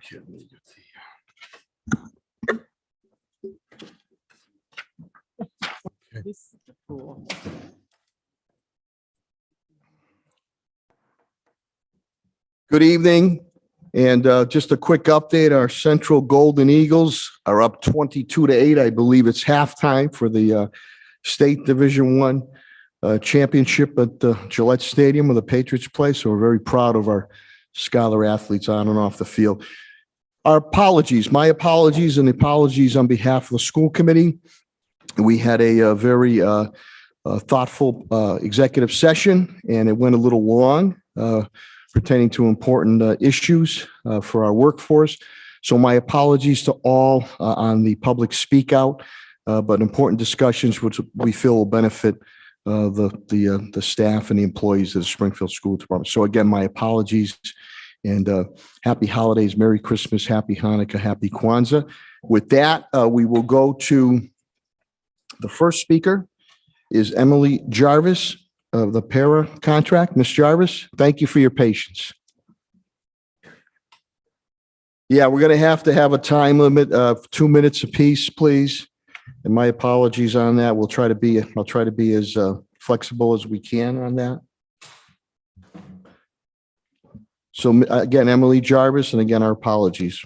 Okay, let me get Good evening, and just a quick update. Our Central Golden Eagles are up 22-8. I believe it's halftime for the State Division I championship at the Gillette Stadium where the Patriots play. So we're very proud of our scholar athletes on and off the field. Our apologies, my apologies, and apologies on behalf of the school committee. We had a very thoughtful executive session, and it went a little long pertaining to important issues for our workforce. So my apologies to all on the public speak out, but important discussions which we feel will benefit the staff and the employees of the Springfield School Department. So again, my apologies, and happy holidays, Merry Christmas, Happy Hanukkah, Happy Kwanzaa. With that, we will go to the first speaker is Emily Jarvis of the para contract. Ms. Jarvis, thank you for your patience. Yeah, we're going to have a time limit of 2 minutes apiece, please. And my apologies on that. I'll try to be as flexible as we can on that. So again, Emily Jarvis, and again, our apologies.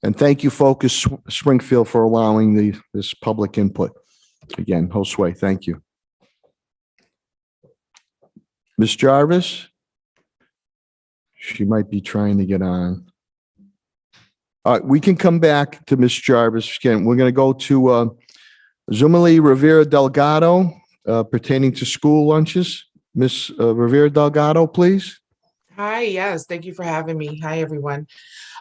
And thank you, Focus Springfield, for allowing this public input. Again, Josue, thank you. Ms. Jarvis, she might be trying to get on. All right, we can come back to Ms. Jarvis. Again, we're going to go to Zumali Rivera Delgado pertaining to school lunches. Ms. Rivera Delgado, please. Hi, yes, thank you for having me. Hi, everyone.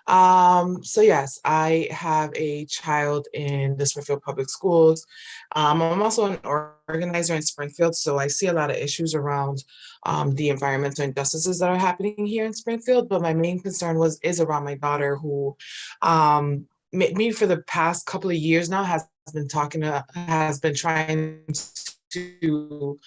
So yes, I have a child in the Springfield Public Schools. I'm also an organizer in Springfield, so I see a lot of issues around the environmental injustices that are happening here in Springfield. But my main concern is around my daughter, who me for the past couple of years now has been trying to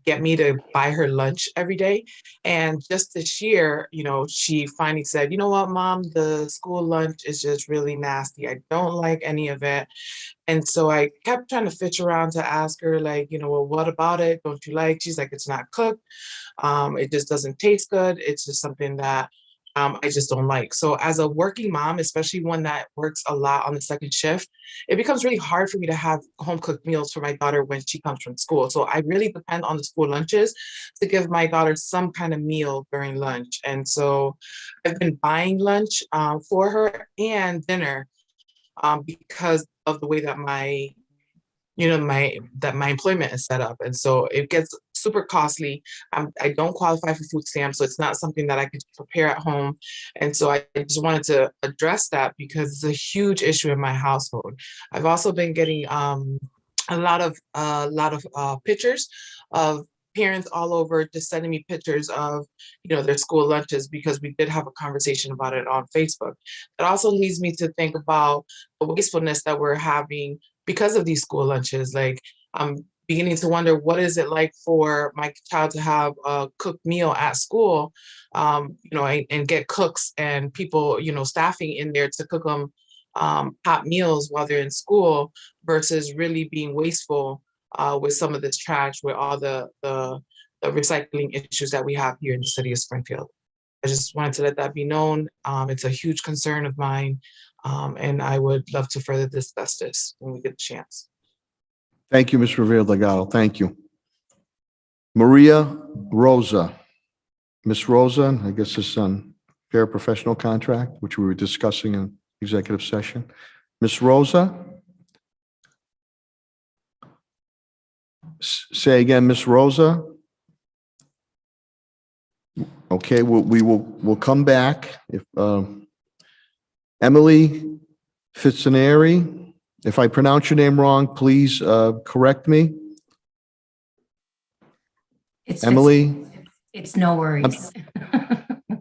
get me to buy her lunch every day. And just this year, she finally said, you know what, Mom, the school lunch is just really nasty. I don't like any of it. And so I kept trying to fitch around to ask her, like, well, what about it? Don't you like? She's like, it's not cooked. It just doesn't taste good. It's just something that I just don't like. So as a working mom, especially one that works a lot on the second shift, it becomes really hard for me to have home cooked meals for my daughter when she comes from school. So I really depend on the school lunches to give my daughter some kind of meal during lunch. And so I've been buying lunch for her and dinner because of the way that my employment is set up. And so it gets super costly. I don't qualify for food stamps, so it's not something that I could prepare at home. And so I just wanted to address that because it's a huge issue in my household. I've also been getting a lot of pictures of parents all over just sending me pictures of their school lunches, because we did have a conversation about it on Facebook. It also leads me to think about the wastefulness that we're having because of these school lunches. Like, I'm beginning to wonder, what is it like for my child to have a cooked meal at school, and get cooks and people, staffing in there to cook them hot meals while they're in school, versus really being wasteful with some of this trash, with all the recycling issues that we have here in the city of Springfield. I just wanted to let that be known. It's a huge concern of mine, and I would love to further discuss this when we get the chance. Thank you, Ms. Rivera Delgado. Thank you. Maria Rosa. Ms. Rosa, I guess this is on paraprofessional contract, which we were discussing in executive session. Ms. Rosa? Say again, Ms. Rosa? Okay, we'll come back. If Emily Fitzaneri, if I pronounce your name wrong, please correct me. Emily? It's no worries.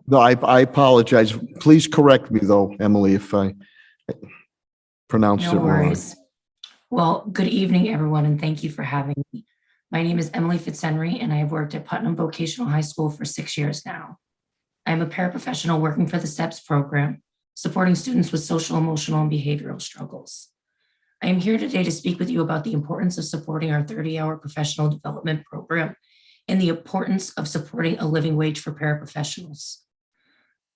No, I apologize. Please correct me though, Emily, if I pronounced it No wrong. worries. Well, good evening, everyone, and thank you for having me. My name is Emily Fitzhenry, and I have worked at Putnam Vocational High School for 6 years now. I'm a paraprofessional working for the SEPS program, supporting students with social, emotional, and behavioral struggles. I am here today to speak with you about the importance of supporting our 30-hour professional development program and the importance of supporting a living wage for paraprofessionals.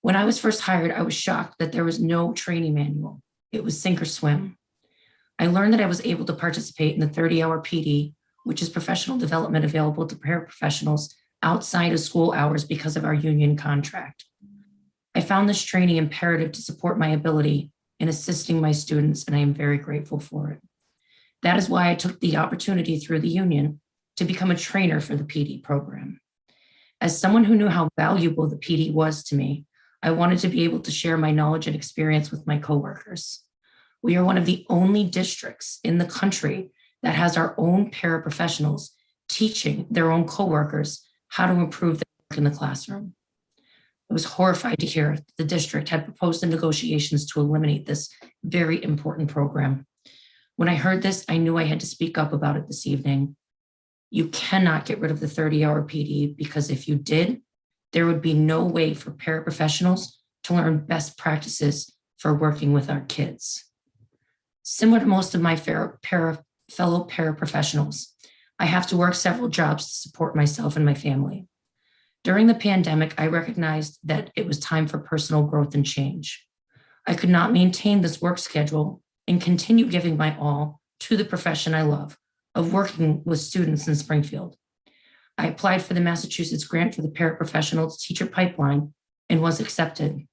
When I was first hired, I was shocked that there was no training manual. It was sink or swim. I learned that I was able to participate in the 30-hour PD, which is professional development available to paraprofessionals outside of school hours because of our union contract. I found this training imperative to support my ability in assisting my students, and I am very grateful for it. That is why I took the opportunity through the union to become a trainer for the PD program. As someone who knew how valuable the PD was to me, I wanted to be able to share my knowledge and experience with my coworkers. We are one of the only districts in the country that has our own paraprofessionals teaching their own coworkers how to improve their work in the classroom. I was horrified to hear that the district had proposed the negotiations to eliminate this very important program. When I heard this, I knew I had to speak up about it this evening. You cannot get rid of the 30-hour PD because if you did, there would be no way for paraprofessionals to learn best practices for working with our kids. Similar to most of my fellow paraprofessionals, I have to work several jobs to support myself and my family. During the pandemic, I recognized that it was time for personal growth and change. I could not maintain this work schedule and continue giving my all to the profession I love of working with students in Springfield. I applied for the Massachusetts grant for the paraprofessional teacher pipeline and was accepted.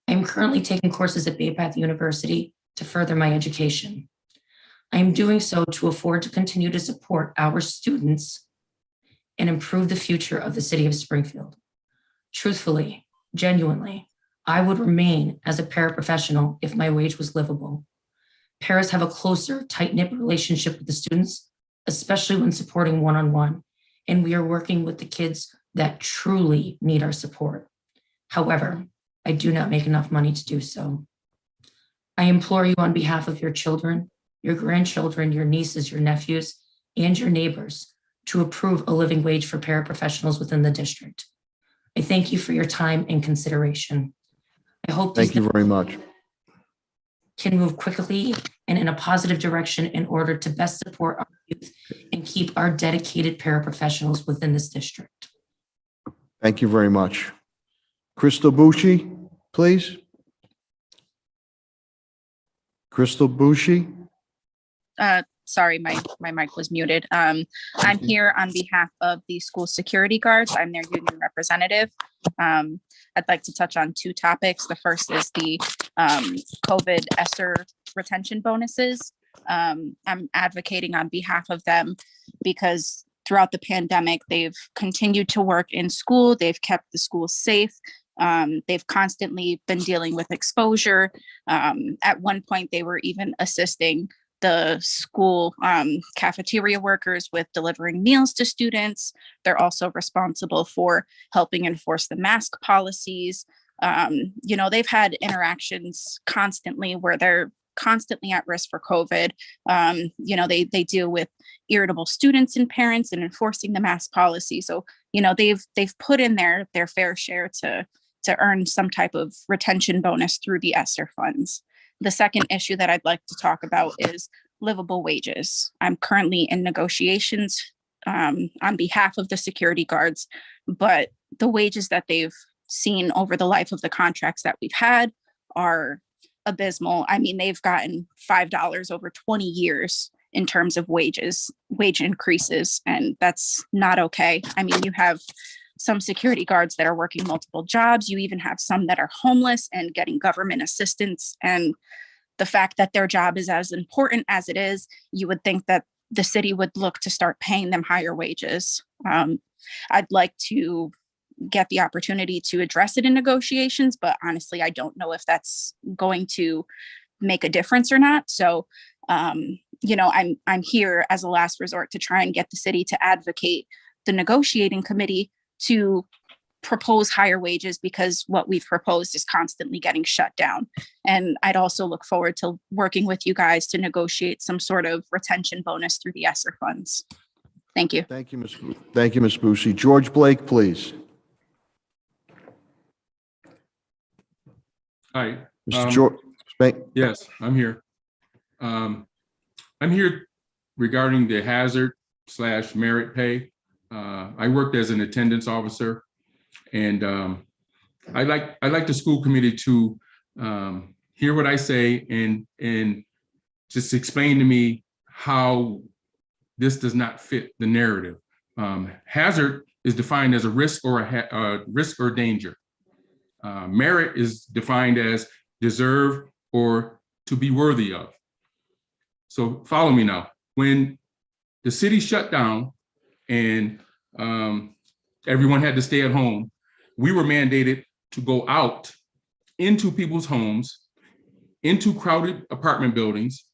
I am currently taking courses at Bay Path University to further my education. I am doing so to afford to continue to support our students and improve the future of the city of Springfield. Truthfully, genuinely, I would remain as a paraprofessional if my wage was livable. Paras have a closer, tight-knit relationship with the students, especially when supporting one-on-one, and we are working with the kids that truly need our support. However, I do not make enough money to do so. I implore you on behalf of your children, your grandchildren, your nieces, your nephews, and your neighbors to approve a living wage for paraprofessionals within the district. I thank you for your time and consideration. I hope Thank you very much. can move quickly and in a positive direction in order to best support our youth and keep our dedicated paraprofessionals within this district. Thank you very much. Crystal Bucci, please. Crystal Bucci. Sorry, my mic was muted. I'm here on behalf of the school security guards. I'm their union representative. I'd like to touch on two topics. The first is the COVID ESSER retention bonuses. I'm advocating on behalf of them because throughout the pandemic, they've continued to work in school. They've kept the schools safe. They've constantly been dealing with exposure. At one point, they were even assisting the school cafeteria workers with delivering meals to students. They're also responsible for helping enforce the mask policies. They've had interactions constantly where they're constantly at risk for COVID. They deal with irritable students and parents and enforcing the mask policy. So, they've put in their fair share to earn some type of retention bonus through the ESSER funds. The second issue that I'd like to talk about is livable wages. I'm currently in negotiations on behalf of the security guards, but the wages that they've seen over the life of the contracts that we've had are abysmal. I mean, they've gotten $5 over 20 years in terms of wage increases, and that's not okay. I mean, you have some security guards that are working multiple jobs. You even have some that are homeless and getting government assistance. And the fact that their job is as important as it is, you would think that the city would look to start paying them higher wages. I'd like to get the opportunity to address it in negotiations, but honestly, I don't know if that's going to make a difference or not. So, I'm here as a last resort to try and get the city to advocate the negotiating committee to propose higher wages, because what we've proposed is constantly getting shut down. And I'd also look forward to working with you guys to negotiate some sort of retention bonus through the ESSER funds. Thank you. Thank you, Ms. Bucci. George Blake, please. Hi. Mr. George, Spank, Yes, I'm here. I'm here regarding the hazard/merit pay. I worked as an attendance officer, and I like the school committee to hear what I say and just explain to me how this does not fit the narrative. Hazard is defined as a risk or a risk or danger. Merit is defined as deserve or to be worthy of. So follow me now. When the city shut down and everyone had to stay at home, we were mandated to go out into people's homes, into crowded apartment buildings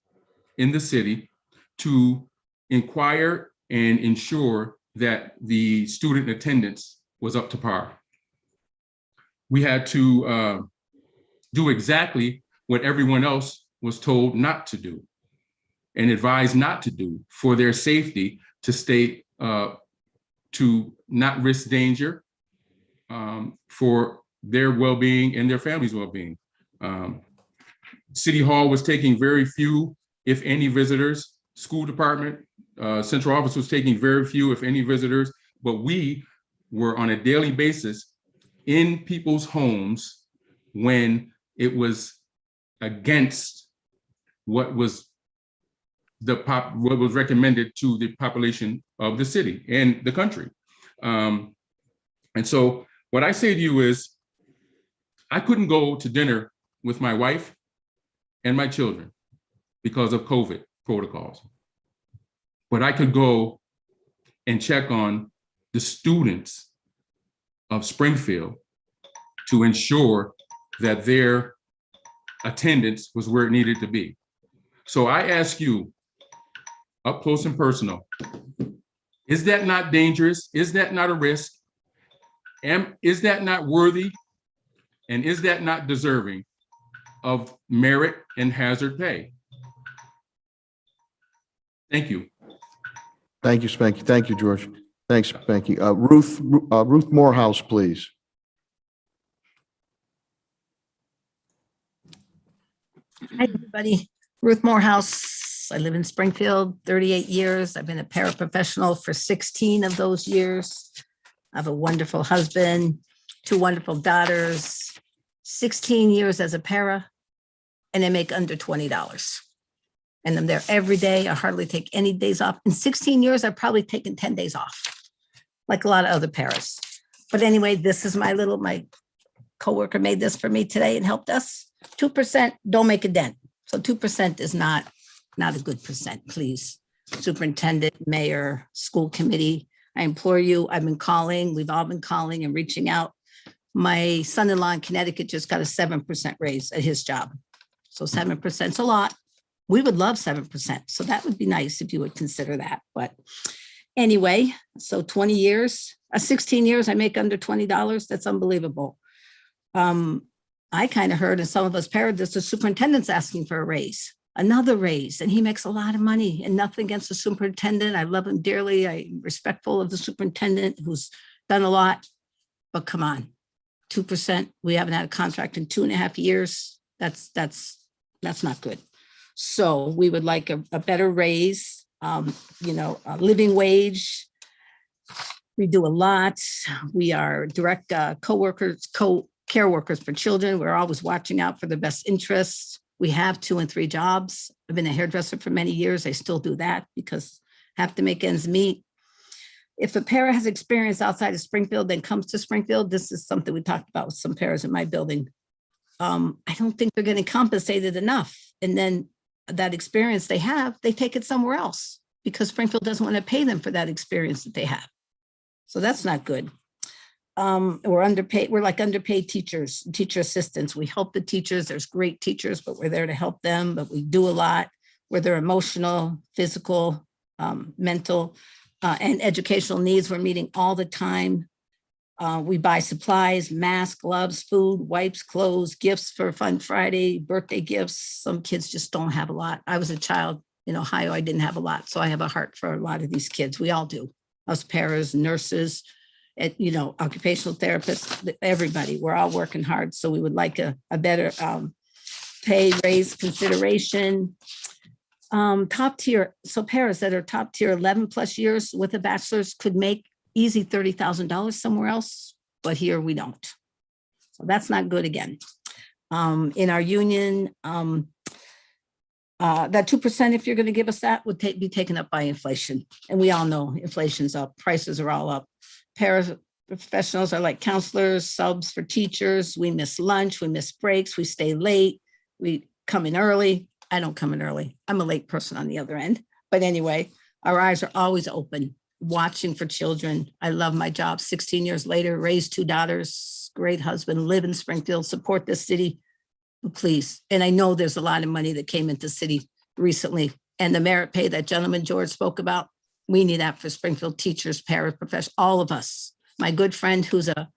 in the city to inquire and ensure that the student attendance was up to par. We had to do exactly what everyone else was told not to do and advised not to do for their safety, to stay, to not risk danger for their well-being and their family's well-being. City Hall was taking very few, if any, visitors. School department, central office was taking very few, if any, visitors, but we were on a daily basis in people's homes when it was against what was what was recommended to the population of the city and the country. And so what I say to you is, I couldn't go to dinner with my wife and my children because of COVID protocols, but I could go and check on the students of Springfield to ensure that their attendance was where it needed to be. So I ask you, up close and personal, is that not dangerous? Is that not a risk? And is that not worthy? And is that not deserving of merit and hazard pay? Thank you. thank you, Spanky. Thank you, George. Thanks, Spanky. Ruth Morehouse, please. Hi, everybody. Ruth Morehouse. I live in Springfield, 38 years. I've been a paraprofessional for 16 of those years. I have a wonderful husband, 2 wonderful daughters, 16 years as a para, and I make under $20. And I'm there every day. I hardly take any days off. In 16 years, I've probably taken 10 days off, like a lot of other paras. But anyway, this is my coworker made this for me today and helped us. 2% don't make a dent. So 2% is not a good percent, please. Superintendent, mayor, school committee, I implore you, I've been calling, we've all been calling and reaching out. My son-in-law in Connecticut just got a 7% raise at his job. So 7% is a lot. We would love 7%. So that would be nice if you would consider that. But anyway, so 20 years, 16 years, I make under $20. That's unbelievable. I kind of heard, and some of us parroted this, the superintendent's asking for a raise, another raise, and he makes a lot of money, and nothing against the superintendent. I love him dearly. I'm respectful of the superintendent who's done a lot, but come on, 2%. We haven't had a contract in 2.5 years. That's not good. So we would like a better raise, a living wage. We do a lot. We are direct care workers for children. We're always watching out for the best interests. We have 2 and 3 jobs. I've been a hairdresser for many years. I still do that because I have to make ends meet. If a para has experience outside of Springfield, then comes to Springfield, this is something we talked about with some paras in my building. I don't think they're getting compensated enough. And then that experience they have, they take it somewhere else because Springfield doesn't want to pay them for that experience that they have. So that's not good. We're underpaid. We're like underpaid teachers, teacher assistants. We help the teachers. There's great teachers, but we're there to help them. But we do a lot where their emotional, physical, mental, and educational needs we're meeting all the time. We buy supplies, masks, gloves, food, wipes, clothes, gifts for Fun Friday, birthday gifts. Some kids just don't have a lot. I was a child in Ohio. I didn't have a lot. So I have a heart for a lot of these kids. We all do. Us paras, nurses, occupational therapists, everybody, we're all working hard. So we would like a better pay raise consideration. Top tier, so paras that are top tier 11 plus years with a bachelor's could make easy $30,000 somewhere else, but here we don't. So that's not good again. In our union, that 2%, if you're going to give us that, would be taken up by inflation. And we all know inflation's up, prices are all up. Paraprofessionals are like counselors, subs for teachers. We miss lunch, we miss breaks, we stay late, we come in early. I don't come in early. I'm a late person on the other end. But anyway, our eyes are always open, watching for children. I love my job. 16 years later, raised 2 daughters, great husband, live in Springfield, support this city. Please. And I know there's a lot of money that came into city recently. And the merit pay that gentleman George spoke about, we need that for Springfield teachers, paraprofessionals, all of us. My good friend who's a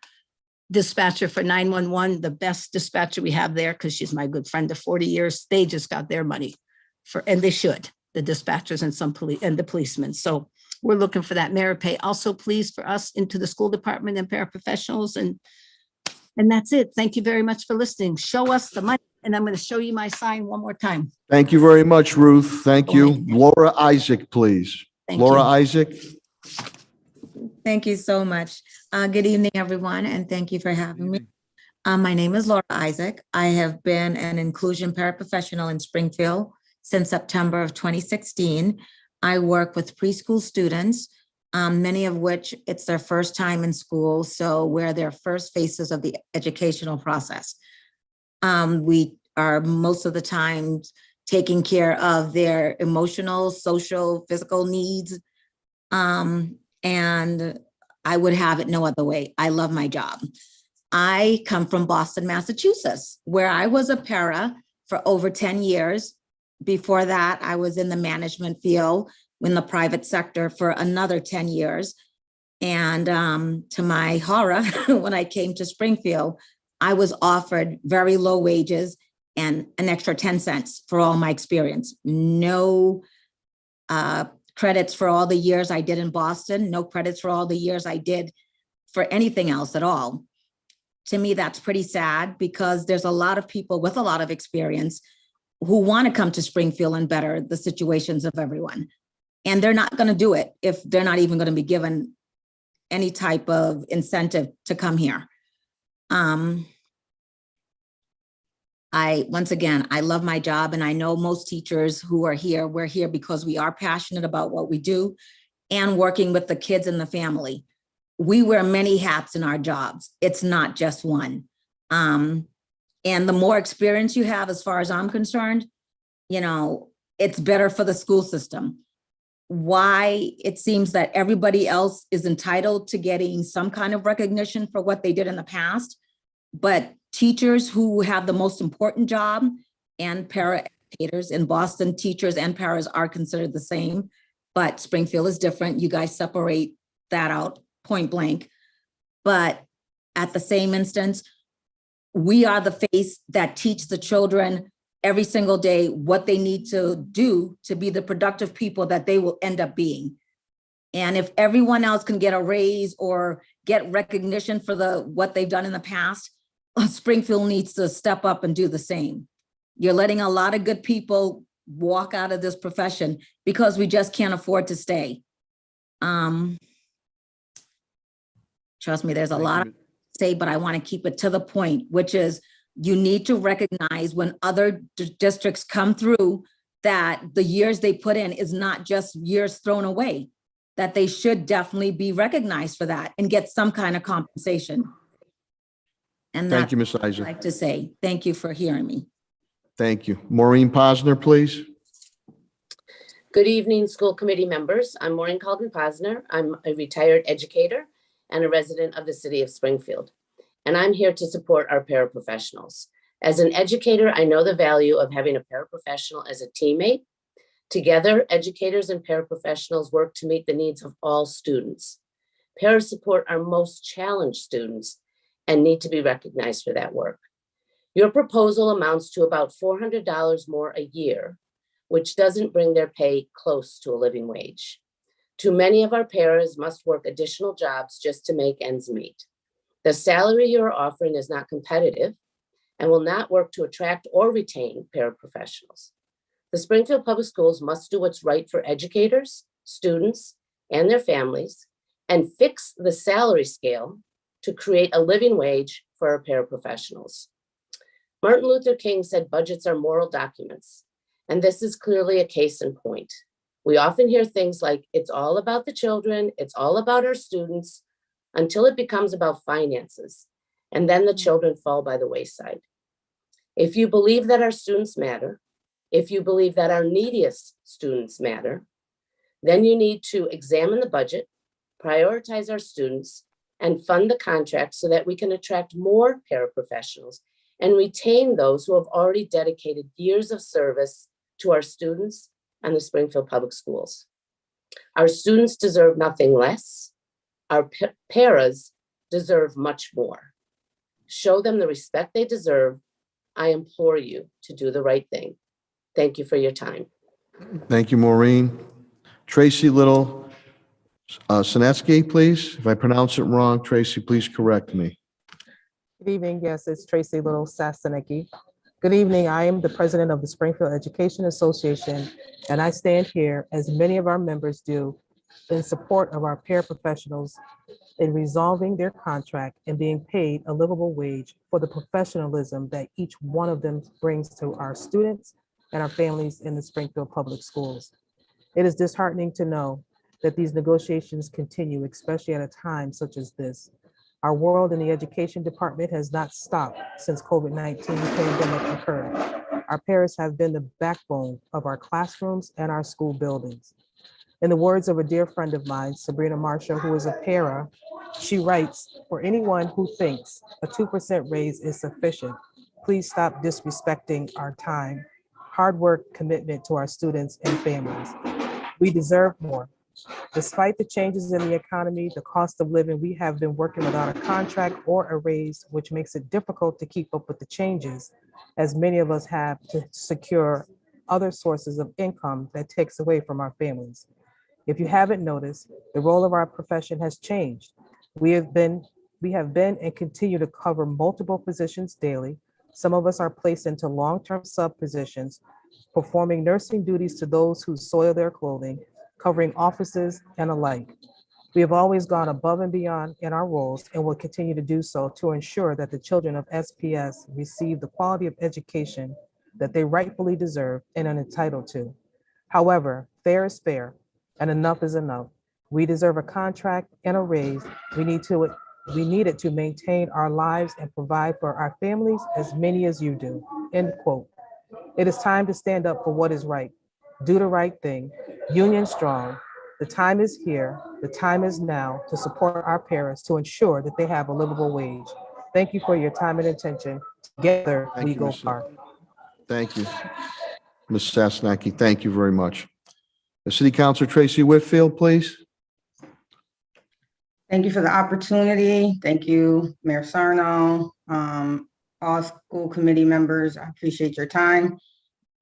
dispatcher for 911, the best dispatcher we have there, because she's my good friend of 40 years, they just got their money and they should, the dispatchers and some police and the policemen. So we're looking for that merit pay. Also, please, for us into the school department and paraprofessionals. And that's it. Thank you very much for listening. Show us the money. And I'm going to show you my sign one more time. Thank you very much, Ruth. Thank you. Laura Isaac, please. Thank Laura you. Isaac. Thank you so much. Good evening, everyone, and thank you for having me. My name is Laura Isaac. I have been an inclusion paraprofessional in Springfield since September of 2016. I work with preschool students, many of which it's their first time in school, so we're their first faces of the educational process. We are most of the time taking care of their emotional, social, physical needs. And I would have it no other way. I love my job. I come from Boston, Massachusetts, where I was a para for over 10 years. Before that, I was in the management field in the private sector for another 10 years. And to my horror, when I came to Springfield, I was offered very low wages and an extra 10 cents for all my experience. No credits for all the years I did in Boston, no credits for all the years I did for anything else at all. To me, that's pretty sad because there's a lot of people with a lot of experience who want to come to Springfield and better the situations of everyone. And they're not going to do it if they're not even going to be given any type of incentive to come here. Once again, I love my job, and I know most teachers who are here, we're here because we are passionate about what we do and working with the kids and the family. We wear many hats in our jobs. It's not just one. And the more experience you have, as far as I'm concerned, it's better for the school system. Why it seems that everybody else is entitled to getting some kind of recognition for what they did in the past, but teachers who have the most important job and para educators in Boston, teachers and paras are considered the same, but Springfield is different. You guys separate that out point blank. But at the same instance, we are the face that teach the children every single day what they need to do to be the productive people that they will end up being. And if everyone else can get a raise or get recognition for what they've done in the past, Springfield needs to step up and do the same. You're letting a lot of good people walk out of this profession because we just can't afford to stay. Trust me, there's a lot to say, but I want to keep it to the point, which is you need to recognize when other districts come through that the years they put in is not just years thrown away, that they should definitely be recognized for that and get some kind of compensation. And Thank that's you, Ms. what I'd Isaac. like to say. Thank you for hearing me. Thank you. Maureen Posner, please. Good evening, school committee members. I'm Maureen Calden-Posner. I'm a retired educator and a resident of the city of Springfield. And I'm here to support our paraprofessionals. As an educator, I know the value of having a paraprofessional as a teammate. Together, educators and paraprofessionals work to meet the needs of all students. Paras support our most challenged students and need to be recognized for that work. Your proposal amounts to about $400 more a year, which doesn't bring their pay close to a living wage. Too many of our paras must work additional jobs just to make ends meet. The salary you are offering is not competitive and will not work to attract or retain paraprofessionals. The Springfield Public Schools must do what's right for educators, students, and their families, and fix the salary scale to create a living wage for our paraprofessionals. Martin Luther King said budgets are moral documents, and this is clearly a case in point. We often hear things like, it's all about the children, it's all about our students, until it becomes about finances, and then the children fall by the wayside. If you believe that our students matter, if you believe that our neediest students matter, then you need to examine the budget, prioritize our students, and fund the contract so that we can attract more paraprofessionals and retain those who have already dedicated years of service to our students and the Springfield Public Schools. Our students deserve nothing less. Our paras deserve much more. Show them the respect they deserve. I implore you to do the right thing. Thank you for your time. Thank you, Maureen. Tracy Little Sinetsky, please. If I pronounce it wrong, Tracy, please correct me. Good evening. Yes, it's Tracy Little Sasaniki. Good evening. I am the president of the Springfield Education Association, and I stand here, as many of our members do, in support of our paraprofessionals in resolving their contract and being paid a livable wage for the professionalism that each one of them brings to our students and our families in the Springfield Public Schools. It is disheartening to know that these negotiations continue, especially at a time such as this. Our world in the education department has not stopped since COVID-19 pandemic occurred. Our paras have been the backbone of our classrooms and our school buildings. In the words of a dear friend of mine, Sabrina Marshall, who is a para, she writes, "For anyone who thinks a 2% raise is sufficient, please stop disrespecting our time, hard work, commitment to our students and families. We deserve more. Despite the changes in the economy, the cost of living, we have been working without a contract or a raise, which makes it difficult to keep up with the changes, as many of us have to secure other sources of income that takes away from our families. If you haven't noticed, the role of our profession has changed. We have been and continue to cover multiple positions daily. Some of us are placed into long-term sub positions, performing nursing duties to those who soil their clothing, covering offices and alike. We have always gone above and beyond in our roles and will continue to do so to ensure that the children of SPS receive the quality of education that they rightfully deserve and are entitled to. However, fair is fair and enough is enough. We deserve a contract and a raise. We need it to maintain our lives and provide for our families, as many as you do." End quote. It is time to stand up for what is right. Do the right thing. Union strong. The time is here. The time is now to support our parents to ensure that they have a livable wage. Thank you for your time and attention. Together, Thank we you, go Ms. far. Thank you. Ms. Sasnaki, thank you very much. The City Councilor Tracy Whitfield, please. Thank you for the opportunity. Thank you, Mayor Sarno, all school committee members. I appreciate your time.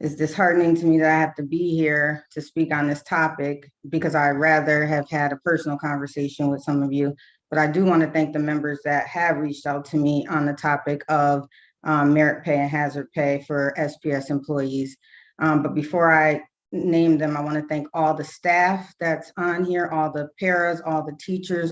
It's disheartening to me that I have to be here to speak on this topic because I'd rather have had a personal conversation with some of you. But I do want to thank the members that have reached out to me on the topic of merit pay and hazard pay for SPS employees. But before I name them, I want to thank all the staff that's on here, all the paras, all the teachers,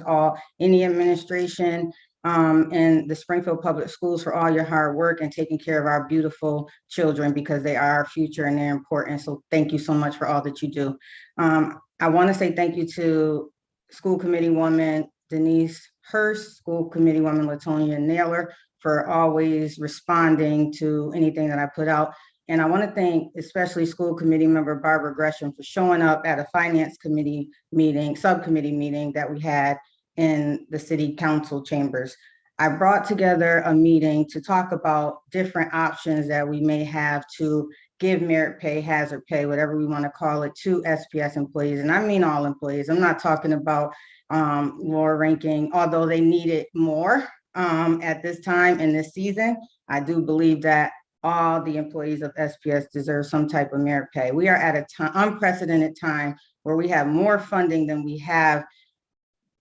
any administration, and the Springfield Public Schools for all your hard work and taking care of our beautiful children, because they are our future and they're important. So thank you so much for all that you do. I want to say thank you to School Committee Woman Denise Hurst, School Committee Woman Latonia Naylor, for always responding to anything that I put out. And I want to thank especially School Committee Member Barbara Gresham for showing up at a Finance Committee meeting, subcommittee meeting that we had in the City Council chambers. I brought together a meeting to talk about different options that we may have to give merit pay, hazard pay, whatever we want to call it, to SPS employees. And I mean all employees. I'm not talking about lower ranking, although they need it more at this time in this season. I do believe that all the employees of SPS deserve some type of merit pay. We are at a unprecedented time where we have more funding than we have.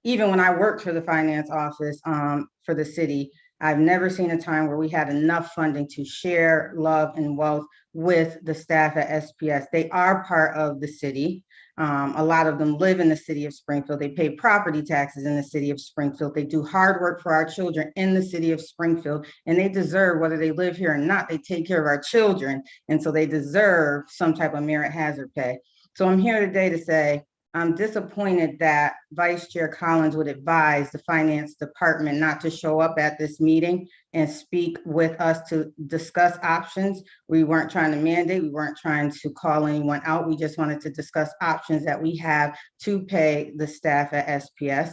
Even when I worked for the finance office for the city, I've never seen a time where we had enough funding to share love and wealth with the staff at SPS. They are part of the city. A lot of them live in the city of Springfield. They pay property taxes in the city of Springfield. They do hard work for our children in the city of Springfield, and they deserve, whether they live here or not, they take care of our children. And so they deserve some type of merit hazard pay. So I'm here today to say, I'm disappointed that Vice Chair Collins would advise the Finance Department not to show up at this meeting and speak with us to discuss options. We weren't trying to mandate, we weren't trying to call anyone out. We just wanted to discuss options that we have to pay the staff at SPS.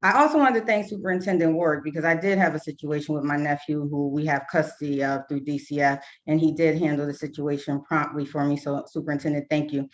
I also wanted to thank Superintendent Ward, because I did have a situation with my nephew who we have custody of through DCF, and he did handle the situation promptly for me. So Superintendent, thank you.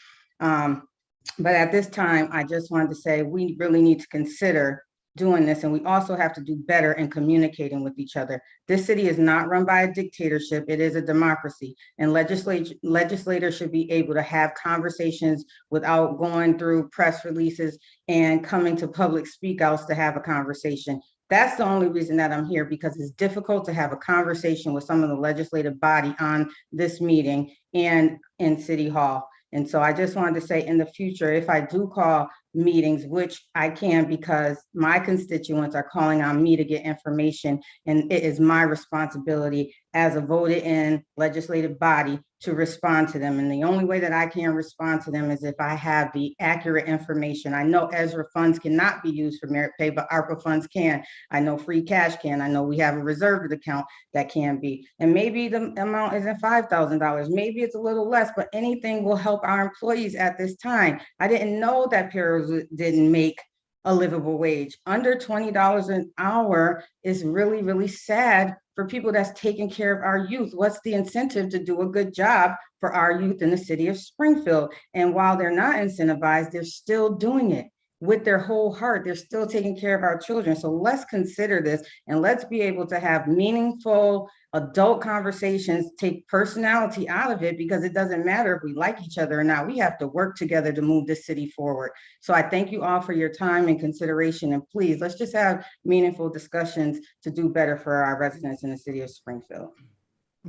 But at this time, I just wanted to say we really need to consider doing this, and we also have to do better in communicating with each other. This city is not run by a dictatorship, it is a democracy, and legislators should be able to have conversations without going through press releases and coming to public speakouts to have a conversation. That's the only reason that I'm here, because it's difficult to have a conversation with some of the legislative body on this meeting and in City Hall. And so I just wanted to say, in the future, if I do call meetings, which I can because my constituents are calling on me to get information, and it is my responsibility as a voted in legislative body to respond to them. And the only way that I can respond to them is if I have the accurate information. I know ESRA funds cannot be used for merit pay, but ARPA funds can. I know free cash can. I know we have a reserved account that can be. And maybe the amount isn't $5,000. Maybe it's a little less, but anything will help our employees at this time. I didn't know that paras didn't make a livable wage. Under $20 an hour is really, really sad for people that's taking care of our youth. What's the incentive to do a good job for our youth in the city of Springfield? And while they're not incentivized, they're still doing it with their whole heart. They're still taking care of our children. So let's consider this, and let's be able to have meaningful adult conversations, take personality out of it, because it doesn't matter if we like each other or not. We have to work together to move this city forward. So I thank you all for your time and consideration, and please, let's just have meaningful discussions to do better for our residents in the city of Springfield.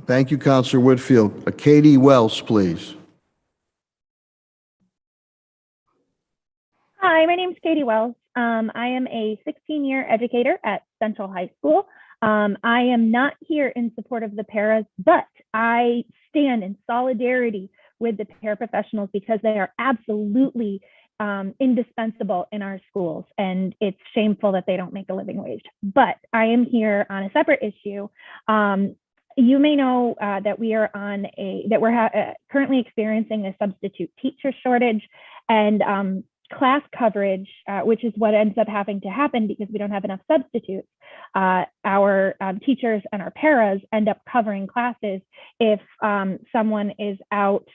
Thank you, Councilor Whitfield. Katie Wells, please. Hi, my name is Katie Wells. I am a 16-year educator at Central High School. I am not here in support of the paras, but I stand in solidarity with the paraprofessionals because they are absolutely indispensable in our schools, and it's shameful that they don't make a living wage. But I am here on a separate issue. You may know that we're currently experiencing a substitute teacher shortage, and class coverage, which is what ends up having to happen because we don't have enough substitutes. Our teachers and our paras end up covering classes if someone is out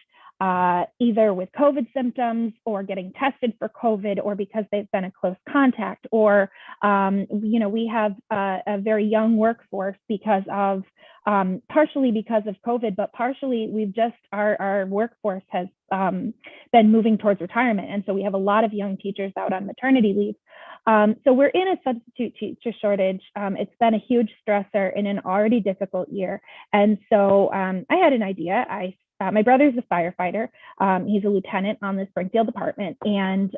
either with COVID symptoms or getting tested for COVID, or because they've been a close contact, or we have a very young workforce because of partially because of COVID, but partially our workforce has been moving towards retirement, and so we have a lot of young teachers out on maternity leave. So we're in a substitute teacher shortage. It's been a huge stressor in an already difficult year, and so I had an idea. My brother's a firefighter. He's a lieutenant on the Springfield department. And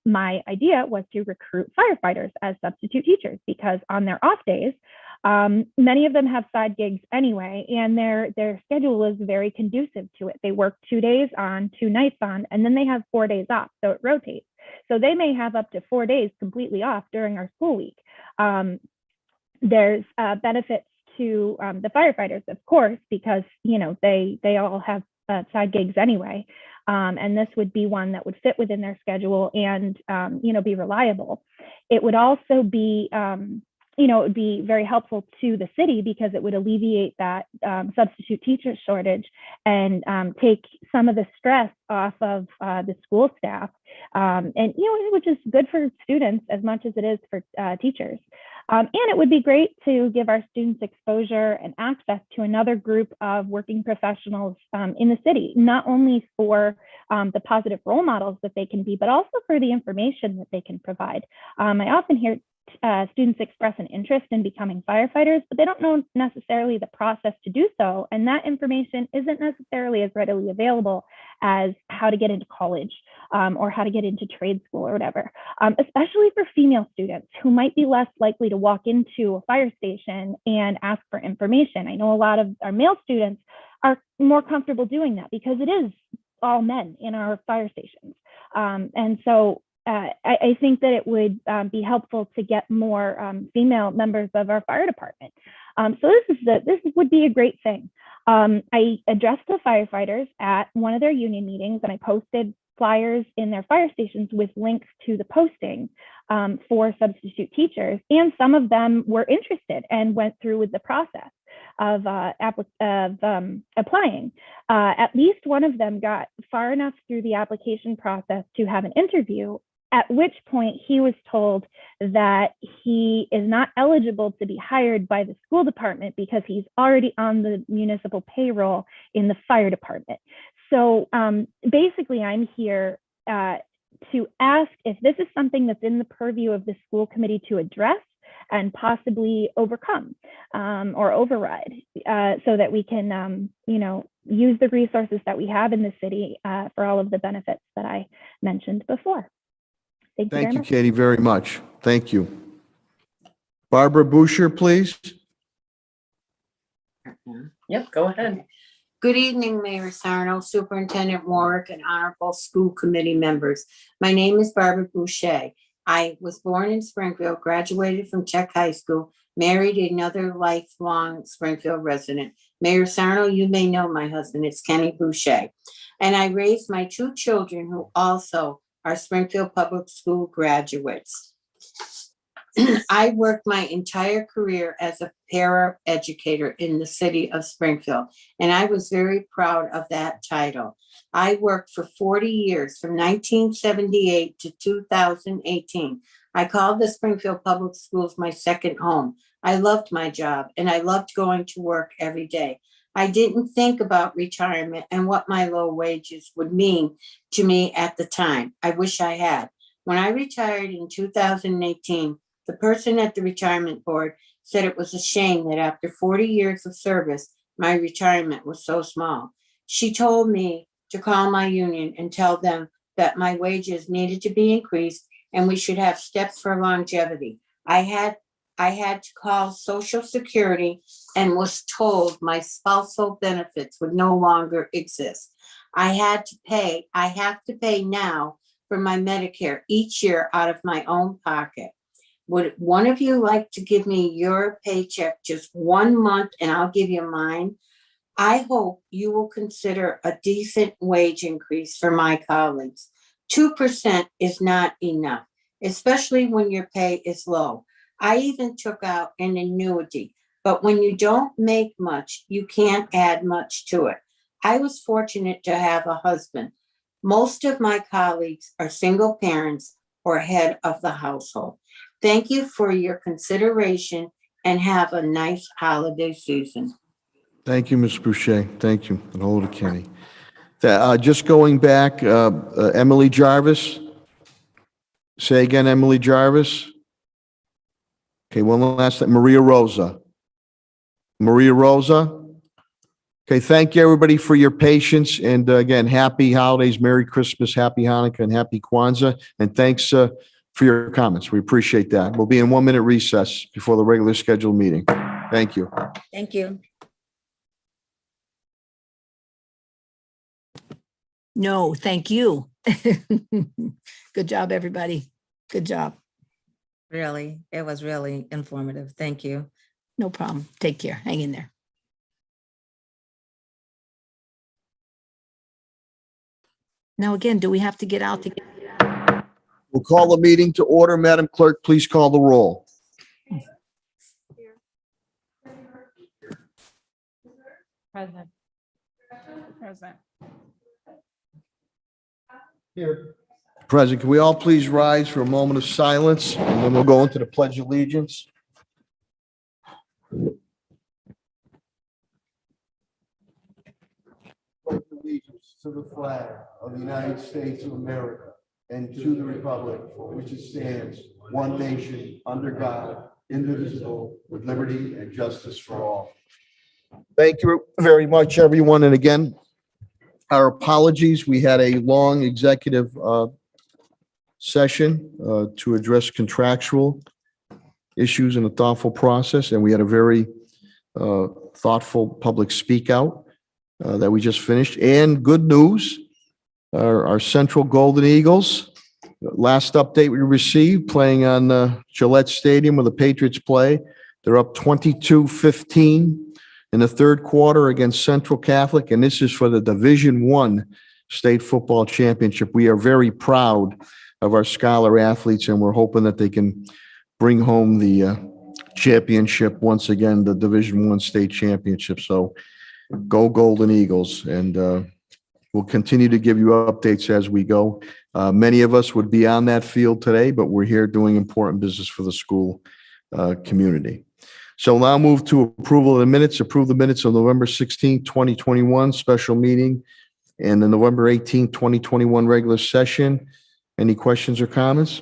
my idea was to recruit firefighters as substitute teachers, because on their off days, many of them have side gigs anyway, and their schedule is very conducive to it. They work 2 days on, 2 nights on, and then they have 4 days off. So it rotates. So they may have up to 4 days completely off during our school week. There's benefits to the firefighters, of course, because they all have side gigs anyway, and this would be one that would fit within their schedule and be reliable. It would also be it would be very helpful to the city because it would alleviate that substitute teacher shortage and take some of the stress off of the school staff. Which is good for students as much as it is for teachers. And it would be great to give our students exposure and access to another group of working professionals in the city, not only for the positive role models that they can be, but also for the information that they can provide. I often hear students express an interest in becoming firefighters, but they don't know necessarily the process to do so. And that information isn't necessarily as readily available as how to get into college or how to get into trade school or whatever, especially for female students who might be less likely to walk into a fire station and ask for information. I know a lot of our male students are more comfortable doing that because it is all men in our fire stations. And so I think that it would be helpful to get more female members of our fire department. So this would be a great thing. I addressed the firefighters at one of their union meetings, and I posted flyers in their fire stations with links to the posting for substitute teachers. And some of them were interested and went through with the process of applying. At least one of them got far enough through the application process to have an interview, at which point he was told that he is not eligible to be hired by the school department because he's already on the municipal payroll in the fire department. So basically, I'm here to ask if this is something that's in the purview of the school committee to address and possibly overcome or override so that we can, use the resources that we have in the city for all of the benefits that I mentioned before. Thank you, Katie, very much. Thank you. Barbara Boucher, please. Yep, go ahead. Good evening, Mayor Sarno, Superintendent Warwick, and honorable school committee members. My name is Barbara Boucher. I was born in Springfield, graduated from Tech High School, married another lifelong Springfield resident. Mayor Sarno, you may know my husband, it's Kenny Boucher. And I raised my two children who also are Springfield Public School graduates. I worked my entire career as a para-educator in the city of Springfield, and I was very proud of that title. I worked for 40 years, from 1978 to 2018. I called the Springfield Public Schools my second home. I loved my job, and I loved going to work every day. I didn't think about retirement and what my low wages would mean to me at the time. I wish I had. When I retired in 2018, the person at the retirement board said it was a shame that after 40 years of service, my retirement was so small. She told me to call my union and tell them that my wages needed to be increased and we should have steps for longevity. I had to call Social Security and was told my spousal benefits would no longer exist. I have to pay now for my Medicare each year out of my own pocket. Would one of you like to give me your paycheck just 1 month and I'll give you mine? I hope you will consider a decent wage increase for my colleagues. 2% is not enough, especially when your pay is low. I even took out an annuity, but when you don't make much, you can't add much to it. I was fortunate to have a husband. Most of my colleagues are single parents or head of the household. Thank you for your consideration and have a nice holiday season. Thank you, Ms. Boucher. Thank you. And hold it, Kenny. Just going back, Emily Jarvis. Say again, Emily Jarvis. Okay, one last time. Maria Rosa. Maria Rosa. Okay, thank you, everybody, for your patience. And again, happy holidays, Merry Christmas, Happy Hanukkah, and Happy Kwanzaa. And thanks for your comments. We appreciate that. We'll be in 1 minute recess before the regular scheduled meeting. Thank you. Thank you. No, thank you. Good job, everybody. Good job. Really, it was really informative. Thank you. No problem. Take care. Hang in there. Now, again, do we have to get out to get? We'll call the meeting to order. Madam Clerk, please call the roll. Present. Here. President, can we all please rise for a moment of silence, and then we'll go into the Pledge of Allegiance. Pledge allegiance to the flag of the United States of America and to the republic for which it stands, one nation, under God, indivisible, with liberty and justice for all. Thank you very much, everyone. And again, our apologies. We had a long executive session to address contractual issues in a thoughtful process, and we had a very thoughtful public speak out that we just finished. And good news, our Central Golden Eagles, last update we received, playing on Gillette Stadium where the Patriots play. They're up 22-15 in the third quarter against Central Catholic, and this is for the Division I State Football Championship. We are very proud of our scholar athletes, and we're hoping that they can bring home the championship once again, the Division I State Championship. So go Golden Eagles, and we'll continue to give you updates as we go. Many of us would be on that field today, but we're here doing important business for the school community. So now move to approval of the minutes. Approve the minutes of November 16, 2021 special meeting and the November 18, 2021 regular session. Any questions or comments?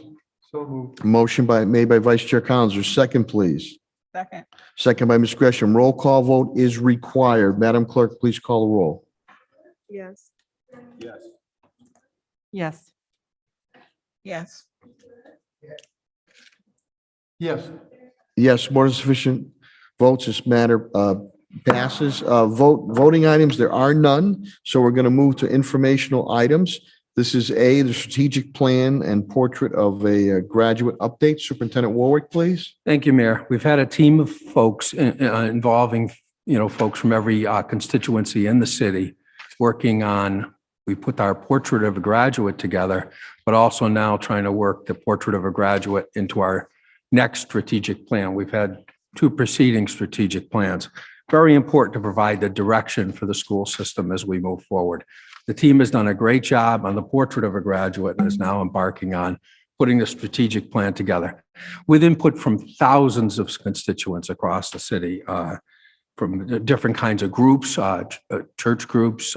So moved. Motion made by Vice Chair Collins. Second, please. Second. Second by Ms. Gresham. Roll call vote is required. Madam Clerk, please call the roll. Yes. Yes. Yes. Yes. Yes. Yes, more than sufficient votes. This matter passes. Voting items, there are none. So we're going to move to informational items. This is the strategic plan and portrait of a graduate update. Superintendent Warwick, please. Thank you, Mayor. We've had a team of folks involving, folks from every constituency in the city working on, we put our portrait of a graduate together, but also now trying to work the portrait of a graduate into our next strategic plan. We've had two preceding strategic plans. Very important to provide the direction for the school system as we move forward. The team has done a great job on the portrait of a graduate and is now embarking on putting the strategic plan together with input from thousands of constituents across the city, from different kinds of groups, church groups,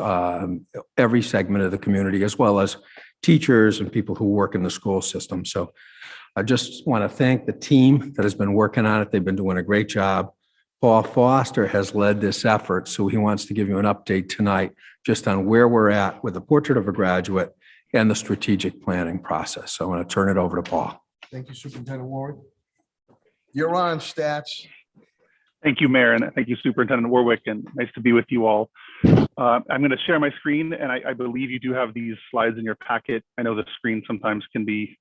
every segment of the community, as well as teachers and people who work in the school system. So I just want to thank the team that has been working on it. They've been doing a great job. Paul Foster has led this effort, so he wants to give you an update tonight just on where we're at with the portrait of a graduate and the strategic planning process. So I'm going to turn it over to Paul. Thank you, Superintendent Warwick. You're on, Stats. Thank you, Mayor, and thank you, Superintendent Warwick, and nice to be with you all. I'm going to share my screen, and I believe you do have these slides in your packet. I know the screen sometimes can be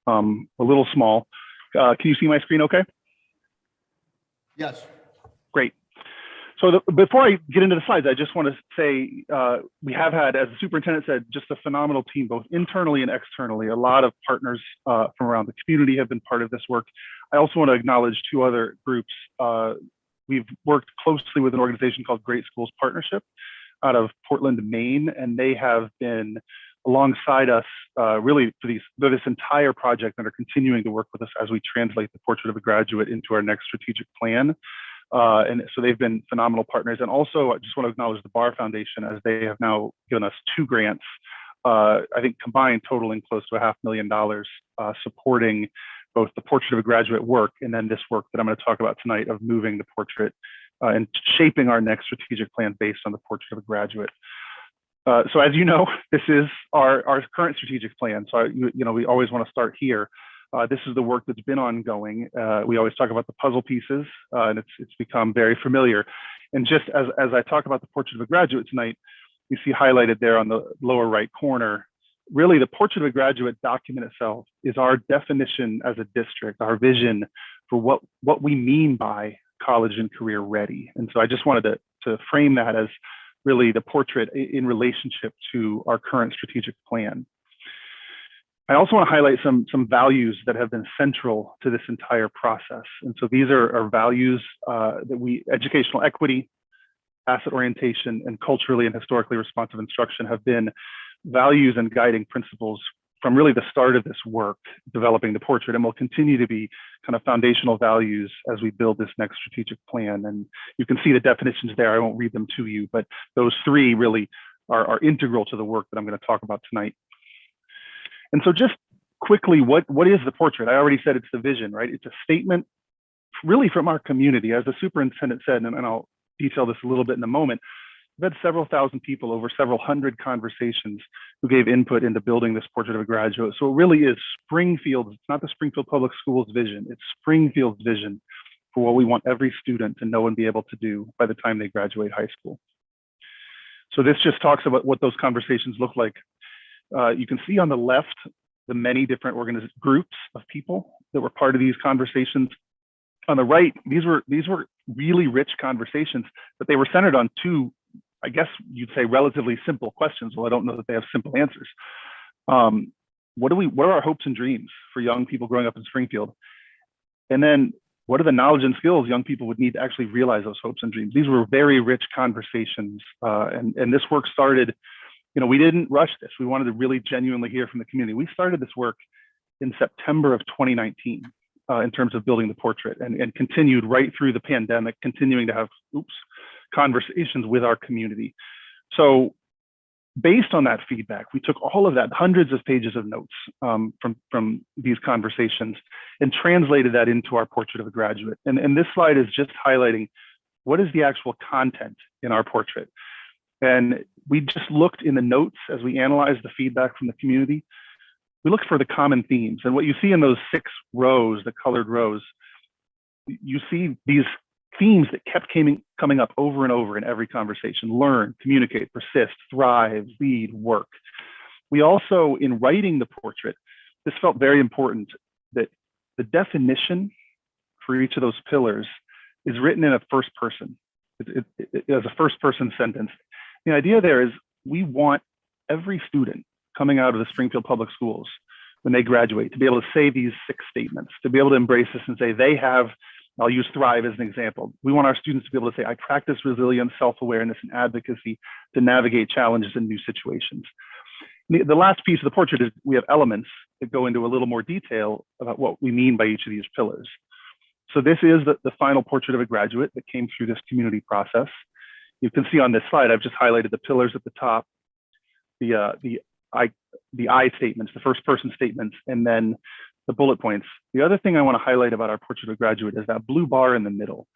a little small. Can you see my screen okay? Yes. Great. So before I get into the slides, I just want to say we have had, as the superintendent said, just a phenomenal team, both internally and externally. A lot of partners from around the community have been part of this work. I also want to acknowledge two other groups. We've worked closely with an organization called Great Schools Partnership out of Portland, Maine, and they have been alongside us really for this entire project and are continuing to work with us as we translate the portrait of a graduate into our next strategic plan. And so they've been phenomenal partners. And also I just want to acknowledge the Barr Foundation, as they have now given us 2 grants, I think combined totaling close to $500,000, supporting both the portrait of a graduate work and then this work that I'm going to talk about tonight of moving the portrait and shaping our next strategic plan based on the portrait of a graduate. So as you know, this is our current strategic plan. So we always want to start here. This is the work that's been ongoing. We always talk about the puzzle pieces, and it's become very familiar. And just as I talk about the portrait of a graduate tonight, you see highlighted there on the lower right corner, really the portrait of a graduate document itself is our definition as a district, our vision for what we mean by college and career ready. And so I just wanted to frame that as really the portrait in relationship to our current strategic plan. I also want to highlight some values that have been central to this entire process. And so these are values that educational equity, asset orientation, and culturally and historically responsive instruction have been values and guiding principles from really the start of this work, developing the portrait, and will continue to be kind of foundational values as we build this next strategic plan. And you can see the definitions there. I won't read them to you, but those three really are integral to the work that I'm going to talk about tonight. And so just quickly, what is the portrait? I already said it's the vision, right? It's a statement really from our community. As the superintendent said, and I'll detail this a little bit in a moment, we've had several thousand people over several hundred conversations who gave input into building this portrait of a graduate. So it really is Springfield. It's not the Springfield Public Schools vision. It's Springfield's vision for what we want every student to know and be able to do by the time they graduate high school. So this just talks about what those conversations look like. You can see on the left the many different groups of people that were part of these conversations. On the right, these were really rich conversations, but they were centered on two, I guess you'd say, relatively simple questions. Well, I don't know that they have simple answers. What are our hopes and dreams for young people growing up in Springfield? And then what are the knowledge and skills young people would need to actually realize those hopes and dreams? These were very rich conversations. And this work started, we didn't rush this. We wanted to really genuinely hear from the community. We started this work in September of 2019 in terms of building the portrait, and continued right through the pandemic, continuing to have conversations with our community. So based on that feedback, we took all of that, hundreds of pages of notes from these conversations, and translated that into our portrait of a graduate. And this slide is just highlighting what is the actual content in our portrait. And we just looked in the notes as we analyzed the feedback from the community. We looked for the common themes. And what you see in those 6 rows, the colored rows, you see these themes that kept coming up over and over in every conversation: learn, communicate, persist, thrive, lead, work. We also, in writing the portrait, this felt very important that the definition for each of those pillars is written in a first person. It as a first person sentence. The idea there is we want every student coming out of the Springfield Public Schools when they graduate to be able to say these 6 statements, to be able to embrace this and say they have, I'll use thrive as an example. We want our students to be able to say, I practice resilience, self-awareness, and advocacy to navigate challenges in new situations. The last piece of the portrait is we have elements that go into a little more detail about what we mean by each of these pillars. So this is the final portrait of a graduate that came through this community process. You can see on this slide, I've just highlighted the pillars at the top, the I statements, the first person statements, and then the bullet points. The other thing I want to highlight about our portrait of a graduate is that blue bar in the middle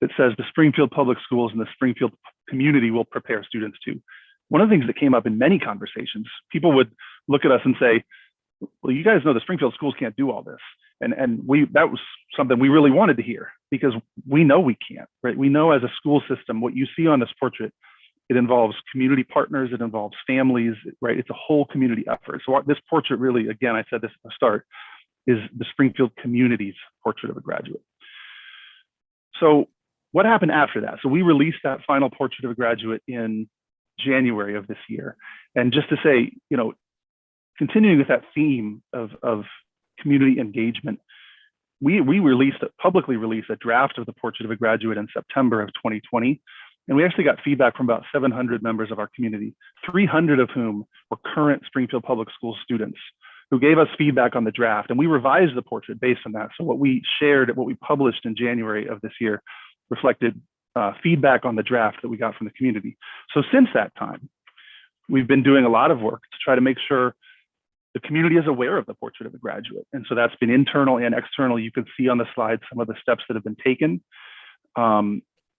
that says the Springfield Public Schools and the Springfield community will prepare students to. One of the things that came up in many conversations, people would look at us and say, well, you guys know the Springfield schools can't do all this. And that was something we really wanted to hear, because we know we can't, right? We know as a school system, what you see on this portrait, it involves community partners, it involves families, right? It's a whole community effort. So this portrait really, again, I said this at the start, is the Springfield community's portrait of a graduate. So what happened after that? So we released that final portrait of a graduate in January of this year. And just to say, continuing with that theme of community engagement, we publicly released a draft of the portrait of a graduate in September of 2020. And we actually got feedback from about 700 members of our community, 300 of whom were current Springfield Public Schools students who gave us feedback on the draft. And we revised the portrait based on that. So what we shared, what we published in January of this year reflected feedback on the draft that we got from the community. So since that time, we've been doing a lot of work to try to make sure the community is aware of the portrait of a graduate. And so that's been internal and external. You can see on the slide some of the steps that have been taken.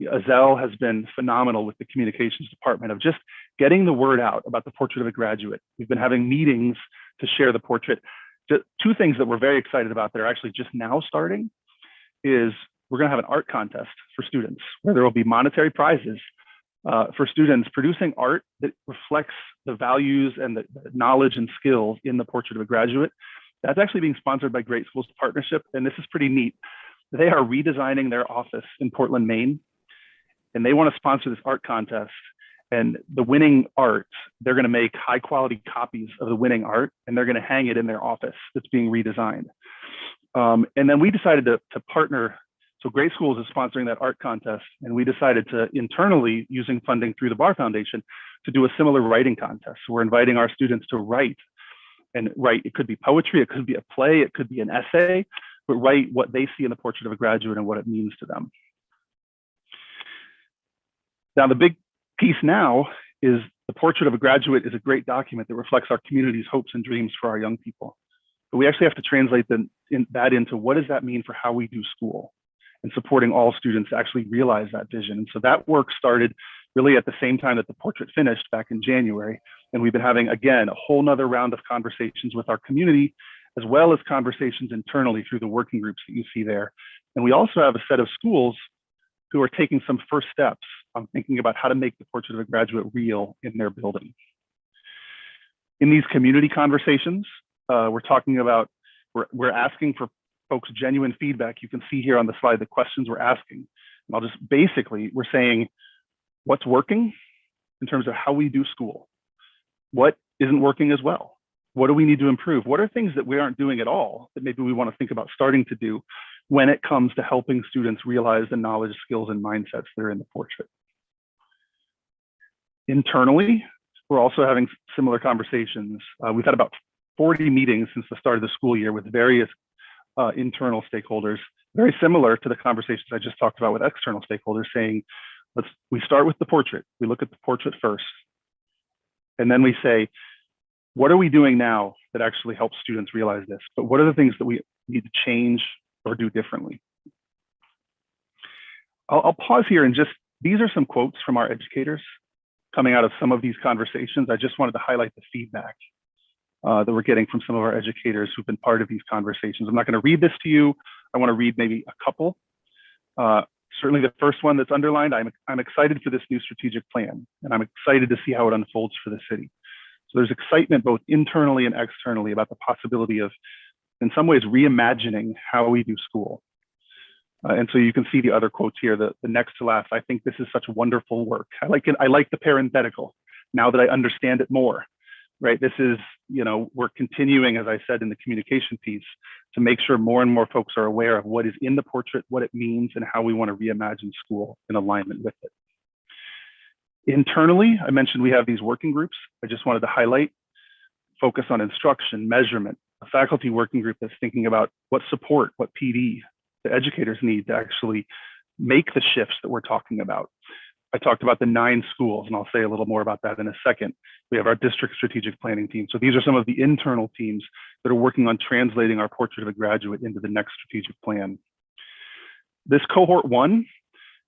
Azelle has been phenomenal with the communications department of just getting the word out about the portrait of a graduate. We've been having meetings to share the portrait. Two things that we're very excited about that are actually just now starting is we're going to have an art contest for students where there will be monetary prizes for students producing art that reflects the values and the knowledge and skills in the portrait of a graduate. That's actually being sponsored by Great Schools Partnership, and this is pretty neat. They are redesigning their office in Portland, Maine, and they want to sponsor this art contest. And the winning art, they're going to make high quality copies of the winning art, and they're going to hang it in their office that's being redesigned. And then we decided to partner So Great Schools is sponsoring that art contest, and we decided to internally, using funding through the Barr Foundation, to do a similar writing contest. So we're inviting our students to write, and write, it could be poetry, it could be a play, it could be an essay, but write what they see in the portrait of a graduate and what it means to them. Now, the big piece now is the portrait of a graduate is a great document that reflects our community's hopes and dreams for our young people. But we actually have to translate that into what does that mean for how we do school and supporting all students to actually realize that vision. And so that work started really at the same time that the portrait finished back in January. And we've been having, again, a whole nother round of conversations with our community, as well as conversations internally through the working groups that you see there. And we also have a set of schools who are taking some first steps on thinking about how to make the portrait of a graduate real in their building. In these community conversations, we're talking about, we're asking for folks' genuine feedback. You can see here on the slide the questions we're asking. And I'll just basically, we're saying what's working in terms of how we do school. What isn't working as well? What do we need to improve? What are things that we aren't doing at all that maybe we want to think about starting to do when it comes to helping students realize the knowledge, skills, and mindsets that are in the portrait? Internally, we're also having similar conversations. We've had about 40 meetings since the start of the school year with various internal stakeholders, very similar to the conversations I just talked about with external stakeholders, saying, we start with the portrait. We look at the portrait first. And then we say, what are we doing now that actually helps students realize this? But what are the things that we need to change or do differently? I'll pause here and just, these are some quotes from our educators coming out of some of these conversations. I just wanted to highlight the feedback that we're getting from some of our educators who've been part of these conversations. I'm not going to read this to you. I want to read maybe a couple. Certainly the first one that's underlined, I'm excited for this new strategic plan, and I'm excited to see how it unfolds for the city. So there's excitement both internally and externally about the possibility of, in some ways, reimagining how we do school. And so you can see the other quotes here, the next to last, I think this is such wonderful work. I like it. I like the parenthetical now that I understand it more, right? This is, we're continuing, as I said in the communication piece, to make sure more and more folks are aware of what is in the portrait, what it means, and how we want to reimagine school in alignment with it. Internally, I mentioned we have these working groups. I just wanted to highlight, focus on instruction, measurement, a faculty working group that's thinking about what support, what PD the educators need to actually make the shifts that we're talking about. I talked about the 9 schools, and I'll say a little more about that in a second. We have our district strategic planning team. So these are some of the internal teams that are working on translating our portrait of a graduate into the next strategic plan. This cohort 1,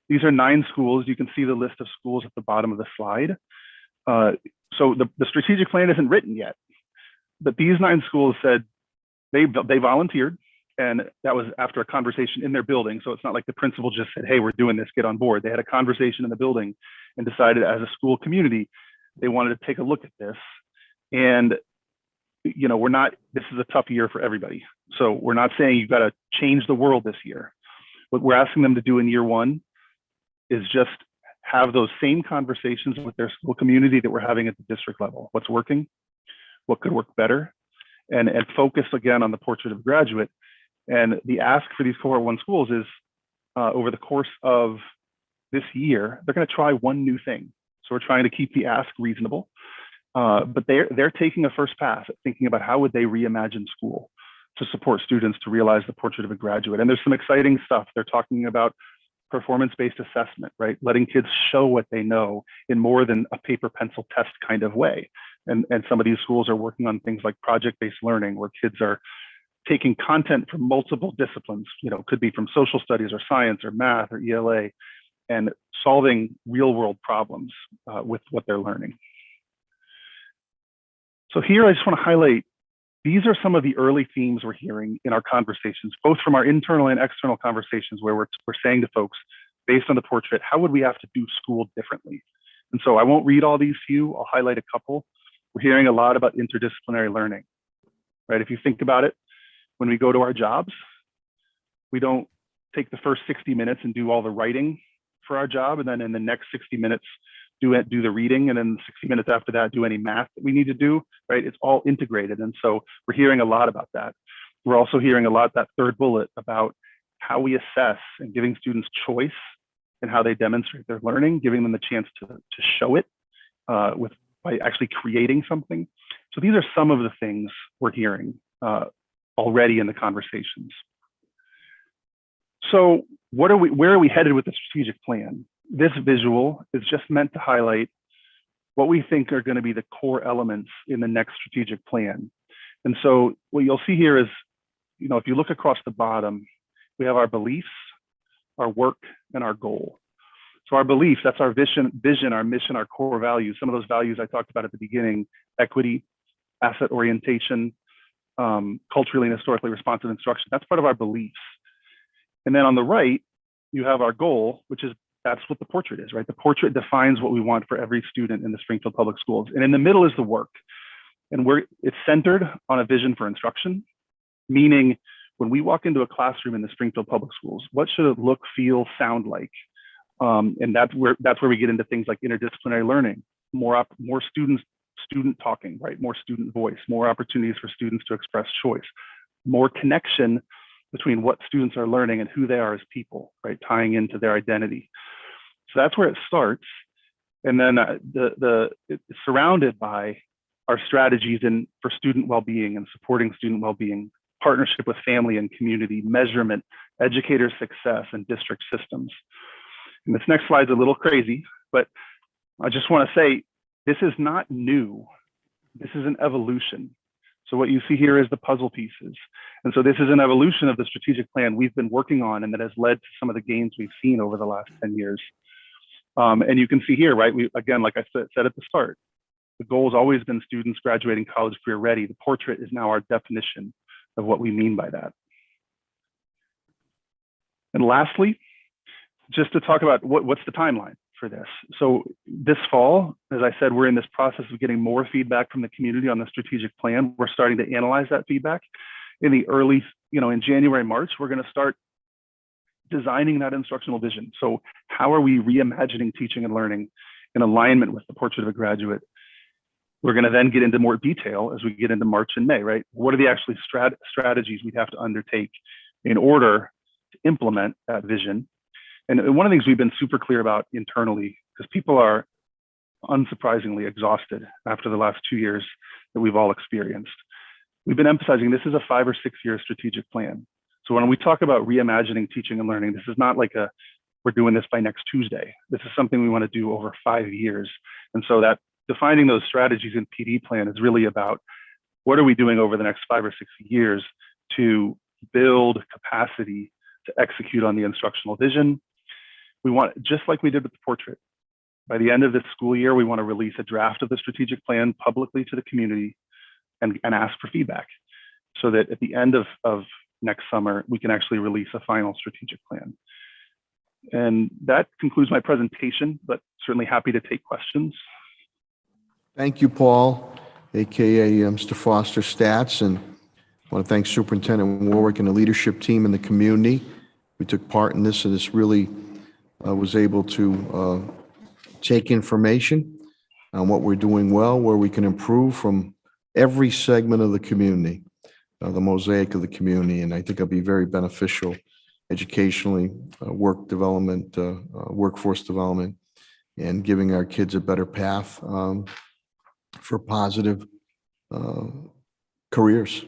these are 9 schools. You can see the list of schools at the bottom of the slide. So the strategic plan isn't written yet, but these 9 schools said they volunteered, and that was after a conversation in their building. So it's not like the principal just said, hey, we're doing this, get on board. They had a conversation in the building and decided as a school community, they wanted to take a look at this. And, this is a tough year for everybody. So we're not saying you've got to change the world this year. What we're asking them to do in year 1 is just have those same conversations with their school community that we're having at the district level. What's working? What could work better? And focus again on the portrait of a graduate. And the ask for these cohort 1 schools is over the course of this year, they're going to try one new thing. So we're trying to keep the ask reasonable, but they're taking a first pass at thinking about how would they reimagine school to support students to realize the portrait of a graduate. And there's some exciting stuff. They're talking about performance-based assessment, right? Letting kids show what they know in more than a paper pencil test kind of way. And some of these schools are working on things like project-based learning, where kids are taking content from multiple disciplines, could be from social studies or science or math or ELA, and solving real world problems with what they're learning. So here I just want to highlight, these are some of the early themes we're hearing in our conversations, both from our internal and external conversations, where we're saying to folks, based on the portrait, how would we have to do school differently? And so I won't read all these to you, I'll highlight a couple. We're hearing a lot about interdisciplinary learning, right? If you think about it, when we go to our jobs, we don't take the first 60 minutes and do all the writing for our job, and then in the next 60 minutes, do the reading, and then 60 minutes after that, do any math that we need to do, right? It's all integrated. And so we're hearing a lot about that. We're also hearing a lot, that third bullet, about how we assess and giving students choice in how they demonstrate their learning, giving them the chance to show it by actually creating something. So these are some of the things we're hearing already in the conversations. So where are we headed with the strategic plan? This visual is just meant to highlight what we think are going to be the core elements in the next strategic plan. And so what you'll see here is, if you look across the bottom, we have our beliefs, our work, and our goal. So our beliefs, that's our vision, our mission, our core values. Some of those values I talked about at the beginning: equity, asset orientation, culturally and historically responsive instruction. That's part of our beliefs. And then on the right, you have our goal, that's what the portrait is, right? The portrait defines what we want for every student in the Springfield Public Schools. And in the middle is the work. And it's centered on a vision for instruction, meaning when we walk into a classroom in the Springfield Public Schools, what should it look, feel, sound like? And that's where we get into things like interdisciplinary learning, more student talking, right? More student voice, more opportunities for students to express choice, more connection between what students are learning and who they are as people, right? Tying into their identity. So that's where it starts. And then it's surrounded by our strategies for student well-being and supporting student well-being, partnership with family and community, measurement, educator success, and district systems. And this next slide is a little crazy, but I just want to say, this is not new. This is an evolution. So what you see here is the puzzle pieces. And so this is an evolution of the strategic plan we've been working on and that has led to some of the gains we've seen over the last 10 years. And you can see here, right? Again, like I said at the start, the goal has always been students graduating college career ready. The portrait is now our definition of what we mean by that. And lastly, just to talk about what's the timeline for this. So this fall, as I said, we're in this process of getting more feedback from the community on the strategic plan. We're starting to analyze that feedback. In the early, in January, March, we're going to start designing that instructional vision. So how are we reimagining teaching and learning in alignment with the portrait of a graduate? We're going to then get into more detail as we get into March and May, right? What are the actually strategies we have to undertake in order to implement that vision? And one of the things we've been super clear about internally, because people are unsurprisingly exhausted after the last 2 years that we've all experienced. We've been emphasizing this is a 5 or 6 year strategic plan. So when we talk about reimagining teaching and learning, this is not like we're doing this by next Tuesday. This is something we want to do over 5 years. And so that defining those strategies in PD plan is really about what are we doing over the next 5 or 6 years to build capacity to execute on the instructional vision. We want, just like we did with the portrait, by the end of this school year, we want to release a draft of the strategic plan publicly to the community and ask for feedback so that at the end of next summer, we can actually release a final strategic plan. And that concludes my presentation, but certainly happy to take questions. Thank you, Paul, AKA Mr. Foster Stats, and I want to thank Superintendent Warwick and the leadership team in the community. We took part in this, and this really was able to take information on what we're doing well, where we can improve from every segment of the community, the mosaic of the community, and I think it'll be very beneficial educationally, work development, workforce development, and giving our kids a better path for positive careers.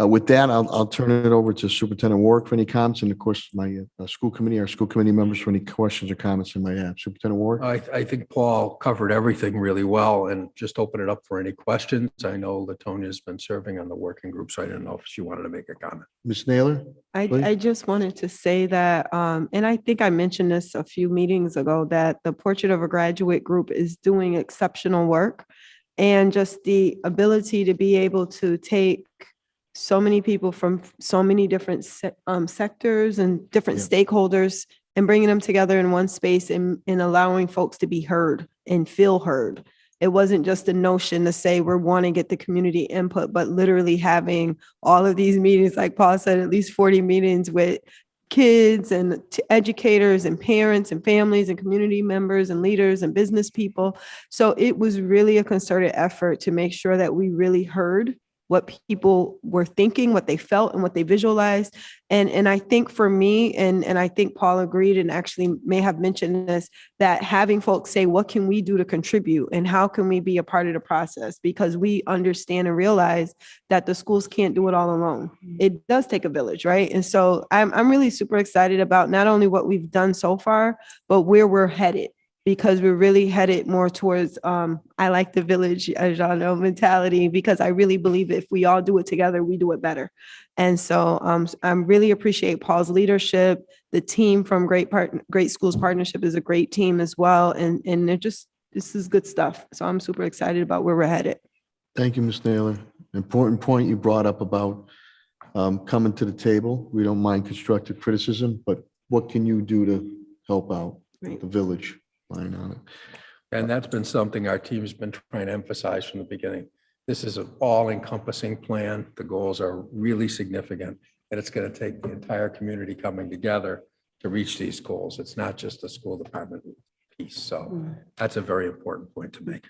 With that, I'll turn it over to Superintendent Warwick for any comments, and of course, my our school committee members for any questions or comments they might have. Superintendent Warwick? I think Paul covered everything really well, and just open it up for any questions. I know Latonia's been serving on the working group, so I didn't know if she wanted to make a comment. Ms. Naylor? I just wanted to say that, and I think I mentioned this a few meetings ago, that the Portrait of a Graduate group is doing exceptional work, and just the ability to be able to take so many people from so many different sectors and different stakeholders and bringing them together in one space and allowing folks to be heard and feel heard. It wasn't just a notion to say we're wanting to get the community input, but literally having all of these meetings, like Paul said, at least 40 meetings with kids and educators and parents and families and community members and leaders and business people. So it was really a concerted effort to make sure that we really heard what people were thinking, what they felt, and what they visualized. And I think for me, and I think Paul agreed and actually may have mentioned this, that having folks say, what can we do to contribute and how can we be a part of the process? Because we understand and realize that the schools can't do it all alone. It does take a village, right? And so I'm really super excited about not only what we've done so far, but where we're headed, because we're really headed more towards, I like the village, as y'all know, mentality, because I really believe if we all do it together, we do it better. And so I really appreciate Paul's leadership. The team from Great Schools Partnership is a great team as well. And they're just, this is good stuff. So I'm super excited about where we're headed. Thank you, Ms. Naylor. Important point you brought up about coming to the table. We don't mind constructive criticism, but what can you do to help out the village? Line on it. And that's been something our team's been trying to emphasize from the beginning. This is an all-encompassing plan. The goals are really significant, and it's going to take the entire community coming together to reach these goals. It's not just a school department piece. So that's a very important point to make.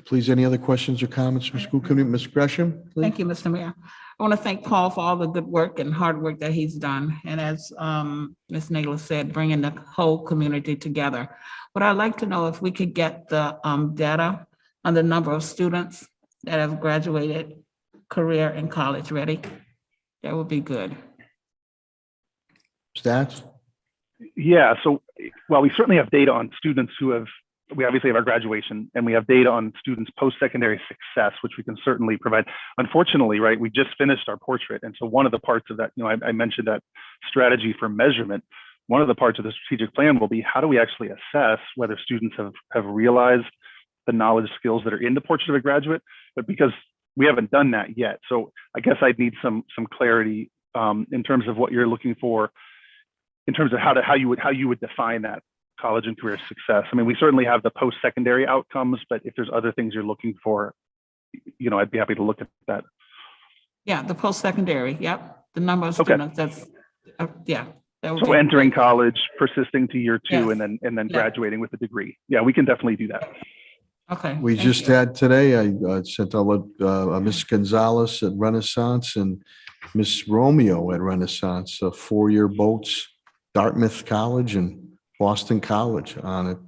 Please, any other questions or comments from school committee? Ms. Gresham, please. Thank you, Mr. Mayor. I want to thank Paul for all the good work and hard work that he's done. And as Ms. Naylor said, bringing the whole community together. But I'd like to know if we could get the data on the number of students that have graduated career and college ready. That would be good. Stats? Yeah, so, well, we certainly have data on students who have, we obviously have our graduation, and we have data on students' post-secondary success, which we can certainly provide. Unfortunately, right, we just finished our portrait. And so one of the parts of that, I mentioned that strategy for measurement. One of the parts of the strategic plan will be how do we actually assess whether students have realized the knowledge skills that are in the portrait of a graduate, but because we haven't done that yet. So I guess I'd need some clarity in terms of what you're looking for, in terms of how you would define that college and career success. I mean, we certainly have the post-secondary outcomes, but if there's other things you're looking for, I'd be happy to look at that. Yeah, the post-secondary, yep. The number of students, that's, yeah. So entering college, persisting to year two, Yes. and then graduating with a degree. Yeah, we can definitely do that. Okay. We thank just you. had today, I sent out Miss Gonzalez at Renaissance and Miss Romeo at Renaissance, 4-year boats, Dartmouth College and Boston College on it.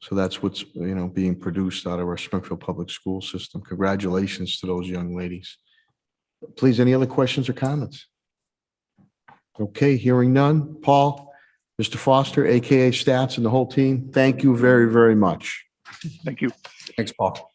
So that's what's, being produced out of our Springfield Public School system. Congratulations to those young ladies. Please, any other questions or comments? Okay, hearing none. Paul, Mr. Foster, AKA Stats, and the whole team, thank you very, very much. Thank you. Thanks, Paul.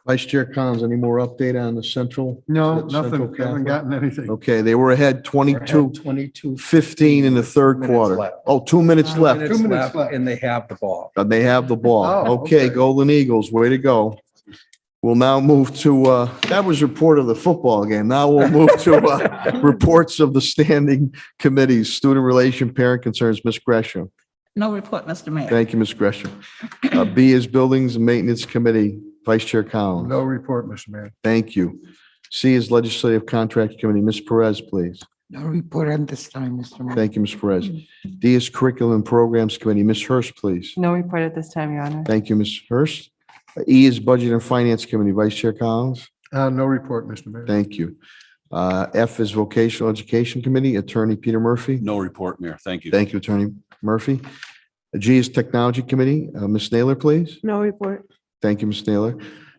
Vice Chair Collins, any more update on the central? No, Central nothing. Haven't Catholic? gotten anything. Okay, they were ahead 22-15 22 in the third minutes quarter. left. Oh, 2 minutes left. 2 minutes left. And they have the ball. And they have the ball. Oh, Okay, okay. Golden Eagles, way to go. We'll now move to, that was report of the football game. Now we'll move to reports of the standing committees, student relation, parent concerns. Ms. Gresham. No report, Mr. Mayor. Thank you, Ms. Gresham. B is Buildings and Maintenance Committee, Vice Chair Collins. No report, Mr. Mayor. Thank you. C is Legislative Contract Committee, Ms. Perez, please. No report on this time, Mr. Mayor. Thank you, Ms. Perez. D is Curriculum and Programs Committee, Ms. Hurst, please. No report at this time, Your Honor. Thank you, Ms. Hurst. E is Budget and Finance Committee, Vice Chair Collins. No report, Mr. Mayor. Thank you. F is Vocational Education Committee, Attorney Peter Murphy. No report, Mayor. Thank you. Thank you, Attorney Murphy. G is Technology Committee, Ms. Naylor, please. No report. Thank you, Ms. Naylor.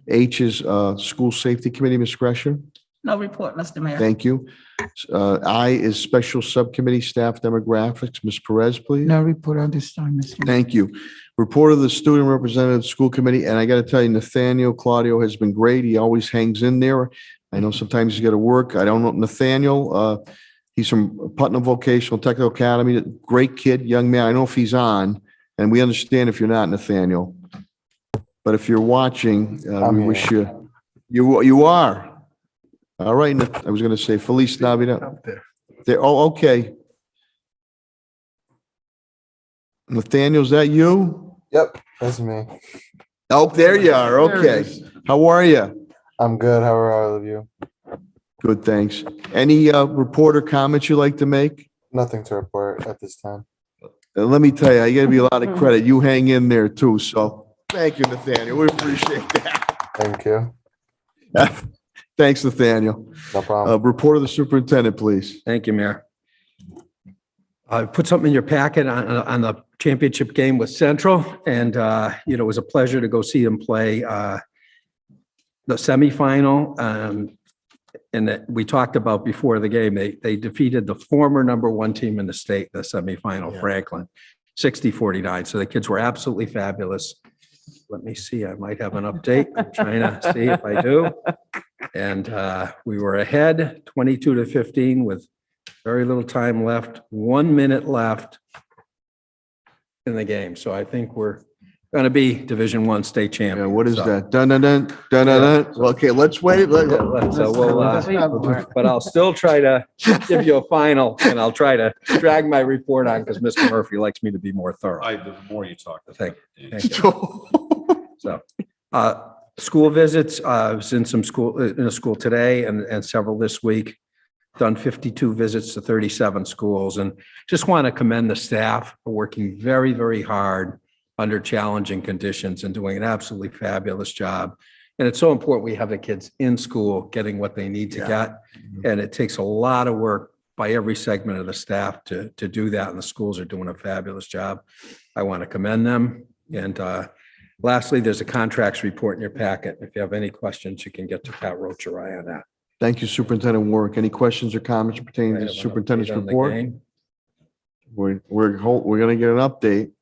H is School Safety Committee, Ms. Gresham. No report, Mr. Mayor. Thank you. I is Special Subcommittee Staff Demographics, Ms. Perez, please. No report on this time, Mr. Mayor. Thank you. Report of the Student Representative School Committee, and I got to tell you, Nathaniel Claudio has been great. He always hangs in there. I know sometimes he's got to work. I don't know Nathaniel. He's from Putnam Vocational Technical Academy. Great kid, young man. I don't know if he's on, and we understand if you're not, Nathaniel. But if you're watching, we wish you are. All right. I was going to say Feliz Navidad. Up there. Oh, okay. Nathaniel, is that you? Yep, that's me. Oh, there you are. Okay. How are you? I'm good. How are all of you? Good, thanks. Any report or comments you'd like to make? Nothing to report at this time. Let me tell you, I got to be a lot of credit. You hang in there too. So thank you, Nathaniel. We appreciate that. Thank you. Thanks, Nathaniel. No problem. Report of the superintendent, please. Thank you, Mayor. I put something in your packet on the championship game with Central, and, it was a pleasure to go see them play the semifinal. And that we talked about before the game, they defeated the former #1 team in the state, the semifinal, Franklin, 60-49. So the kids were absolutely fabulous. Let me see, I might have an update. I'm trying to see if I do. And we were ahead 22-15 with very little time left, 1 minute left in the game. So I think we're going to be Division I state champion. Yeah, what is So, that? Dun, dun, dun, dun, dun, dun. Well, okay, let's wait. So we'll, but I'll still try to give you a final, and I'll try to drag my report on because Mr. Murphy likes me to be more thorough. The more you talk. Thank you. So, school visits, I was in a school today and several this week. Done 52 visits to 37 schools, and just want to commend the staff for working very, very hard under challenging conditions and doing an absolutely fabulous job. And it's so important we have the kids in school getting what they need to get. And it takes a lot of work by every segment of the staff to do that. And the schools are doing a fabulous job. I want to commend them. And lastly, there's a contracts report in your packet. If you have any questions, you can get to Pat Rocherai on that. Thank you, Superintendent Warwick. Any questions or comments pertaining I to have the an superintendent's update on the report? game. We're going to get an update.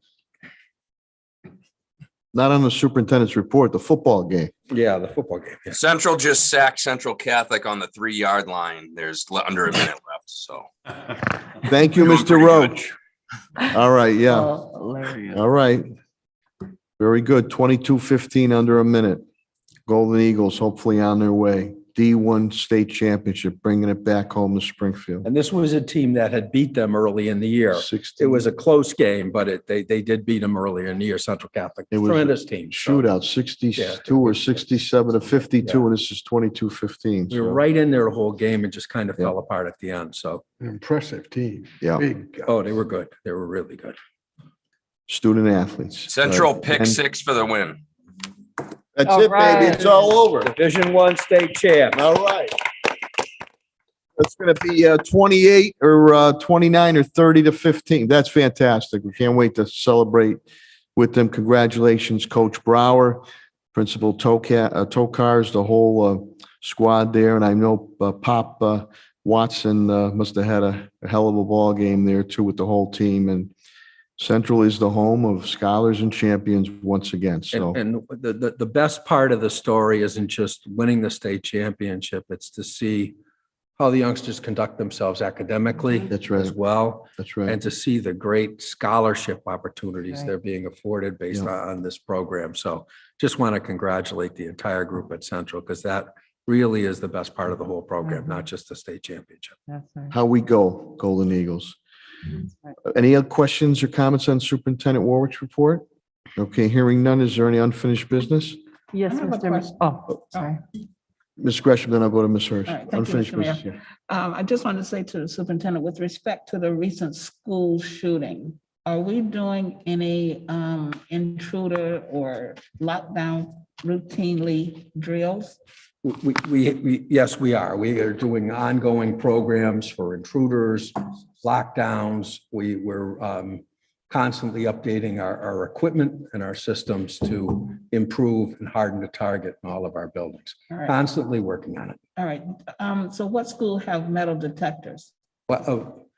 Not on the superintendent's report, the football game. Yeah, the football game. Yeah. Central just sacked Central Catholic on the 3-yard line. There's under a minute left, so. Thank you, Doing Mr. pretty Roach. All right, yeah. Hilarious. All right. Very good. 22-15 under a minute. Golden Eagles hopefully on their way. D1 state championship, bringing it back home to Springfield. And this was a team that had beat them early in the year. 16. It was a close game, but they did beat them earlier in the year, Central Catholic. It was Tremendous team. So Shootout, 62 or 67-52, and this is 22-15. we were right in there the whole game and just kind of fell apart at the end. So, Impressive team. Yeah. Big. oh, they were good. They were really good. Student athletes. Central And pick 6 for the win. That's All it, baby. It's all over. Division I state champ. All right. It's going to be 28 or 29 or 30-15. That's fantastic. We can't wait to celebrate with them. Congratulations, Coach Brower, Principal Tokars, the whole squad there. And I know Pop Watson must have had a hell of a ball game there too with the whole team. And Central is the home of scholars and champions once again. So And the best part of the story isn't just winning the state championship. It's to see how the youngsters conduct themselves academically that's right. as well. That's right. And to see the great scholarship opportunities Right. they're being afforded based Yeah. on this program. So just want to congratulate the entire group at Central because that really is the best part of the whole program, not just the state championship. That's right. how we go, Golden Eagles. Any other questions or comments on Superintendent Warwick's report? Okay, hearing none. Is there any unfinished business? Yes, I have a Mr. question. Oh, sorry. Ms. Gresham, then I'll go to Ms. Hurst. All right, thank you, Unfinished Mr. Mayor. business. Yeah. I just want to say to the superintendent, with respect to the recent school shooting, are we doing any intruder or lockdown routinely drills? Yes, we are. We are doing ongoing programs for intruders, lockdowns. We're constantly updating our equipment and our systems to improve and harden the target in all of our buildings. All right. Constantly working on it. All right, so what school have metal detectors? Well,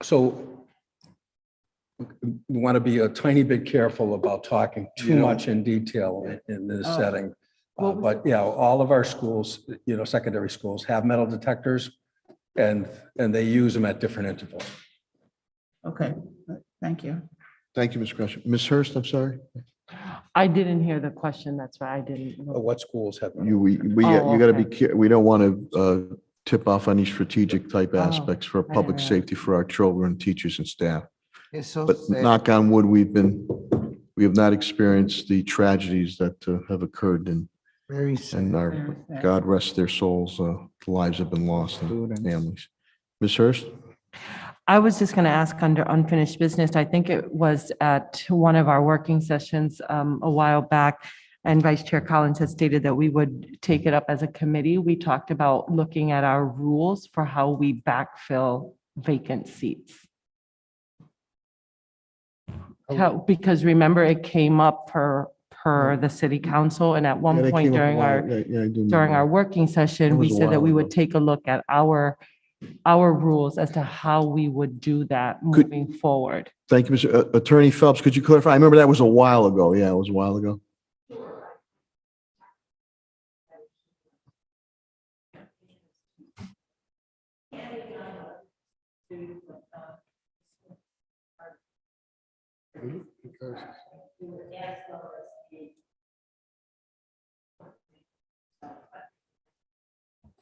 so we want to be a tiny bit careful about talking too much in detail in this Oh. setting. But yeah, all of our schools, secondary schools have metal detectors and they use them at different intervals. Okay, thank you. Thank you, Ms. Gresham. Ms. Hurst, I'm sorry. I didn't hear the question. That's why I didn't know. What schools have? You Oh, got to be, okay. we don't want to tip off any strategic type Oh, aspects for I didn't public realize. safety for our children, teachers and staff. It's so But sad. knock on wood, we have not experienced the tragedies that have occurred Very sad. and our, Very sad. God rest their souls, lives have been lost and Students. families. Ms. Hurst? I was just going to ask under unfinished business, I think it was at one of our working sessions a while back. and Vice Chair Collins has stated that we would take it up as a committee. We talked about looking at our rules for how we backfill vacant seats. Because remember, it came up per the city council, and at Yeah, one that point came up a during while- our yeah, yeah, I do remember during our that. working That session, we was a said that while we ago. would take a look at our rules as to how we would do that moving forward. Thank you, Mr. Attorney Phelps. Could you clarify? I remember that was a while ago. Yeah, it was a while ago.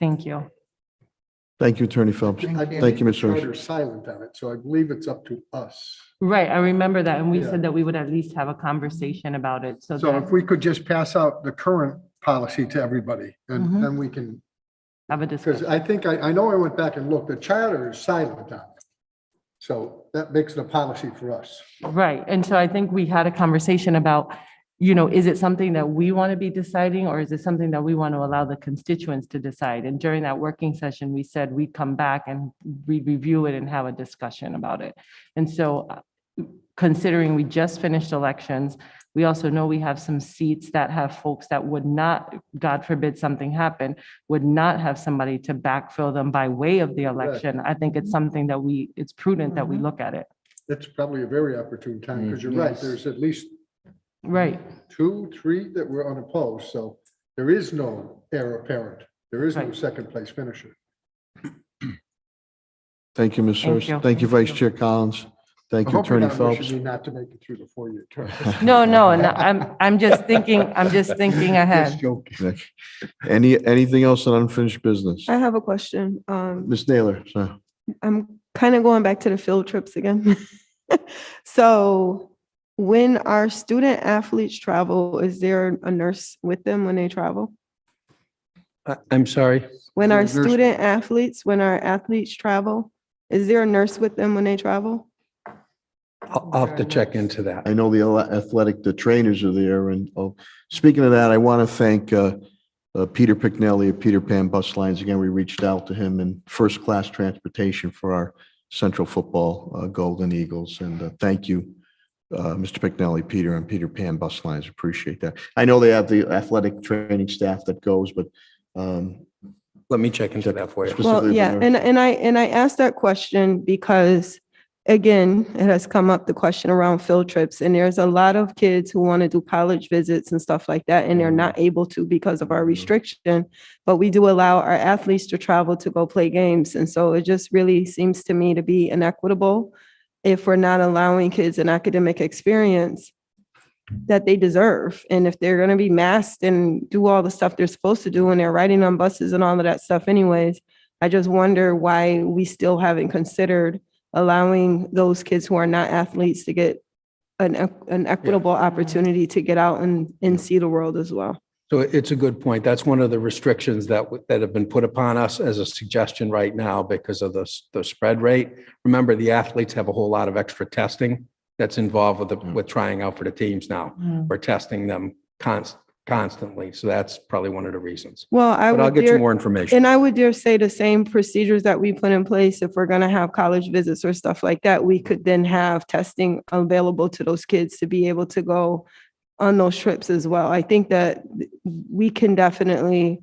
Thank you. Thank you, Attorney Phelps. I Thank you, believe Mr. Charter's silent on it, so I believe it's up to us. Right, I remember that, and we Yeah. said that we would at least have a conversation about it, so So that if we could just pass out the current policy to everybody, and Mhm. then we can, have a because discussion. I think, I know I went back and looked, the charter is silent on it. So that makes it a policy for us. Right, and so I think we had a conversation about, is it something that we want to be deciding, or is it something that we want to allow the constituents to decide? And during that working session, we said we'd come back and we'd review it and have a discussion about it. And so considering we just finished elections, we also know we have some seats that have folks that would not, God forbid something happened, would not have somebody to backfill them by way of the election. I think it's something that it's prudent that we look at it. It's probably a very opportune time, because you're right, there's at least Right, 2, 3 that were unopposed, so there is no heir apparent. There is no Right. second place finisher. Thank you, Ms. Thank Hurst. you. Thank you, Vice Chair Collins. Thank I you, hope you're Attorney not wishing Phelps. me not to make it through the 4-year term. no, and I'm just thinking ahead. Just joking. Anything else on unfinished business? I have a question. Ms. Naylor, sir. I'm kind of going back to the field trips again. So when our student athletes travel, is there a nurse with them when they travel? I'm sorry. When our There's nurse- student athletes, when our athletes travel, is there a nurse with them when they travel? I'll have to check into that. I know the trainers are there, and speaking of that, I want to thank Peter Picknelli of Peter Pan Bus Lines. Again, we reached out to him in first-class transportation for our Central Football Golden Eagles, and thank you, Mr. Picknelli, Peter, and Peter Pan Bus Lines. Appreciate that. I know they have the athletic training staff that goes, but Let me check into that for you. Specifically Well, the yeah, nurse. and I asked that question because, again, it has come up, the question around field trips, and there's a lot of kids who want to do college visits and stuff like that, and they're not able to because of our restriction. But we do allow our athletes to travel to go play games, and so it just really seems to me to be inequitable if we're not allowing kids an academic experience that they deserve. And if they're going to be masked and do all the stuff they're supposed to do when they're riding on buses and all of that stuff anyways, I just wonder why we still haven't considered allowing those kids who are not athletes to get an equitable opportunity to get out and see the world as well. So it's a good point. That's one of the restrictions that have been put upon us as a suggestion right now because of the spread rate. Remember, the athletes have a whole lot of extra testing that's involved with trying out for the teams now. We're testing them constantly. So that's probably one of the reasons. Well, But I'll get you more information. And I would dare say the same procedures that we put in place, if we're going to have college visits or stuff like that, we could then have testing available to those kids to be able to go on those trips as well. I think that we can definitely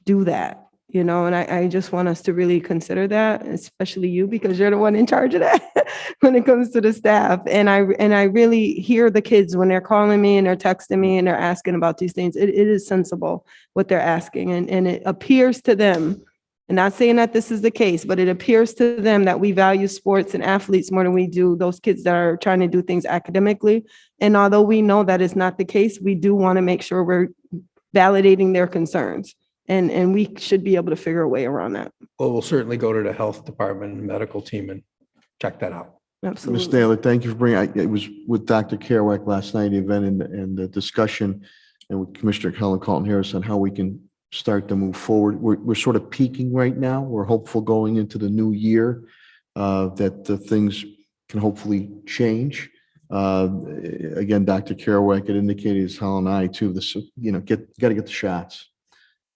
do that, and I just want us to really consider that, especially you, because you're the one in charge of that when it comes to the staff. And I really hear the kids when they're calling me and they're texting me and they're asking about these things. It is sensible what they're asking, and it appears to them, and not saying that this is the case, but it appears to them that we value sports and athletes more than we do those kids that are trying to do things academically. And although we know that is not the case, we do want to make sure we're validating their concerns. And we should be able to figure a way around that. Well, we'll certainly go to the health department and medical team and check that out. Ms. Absolutely. Naylor, thank you for bringing, it was with Dr. Kerouac last night, the event and the discussion, and with Commissioner Helen Carlton Harris on how we can start to move forward. We're sort of peaking right now. We're hopeful going into the new year that the things can hopefully change. Again, Dr. Kerouac had indicated, as Helen and I too, this, got to get the shots.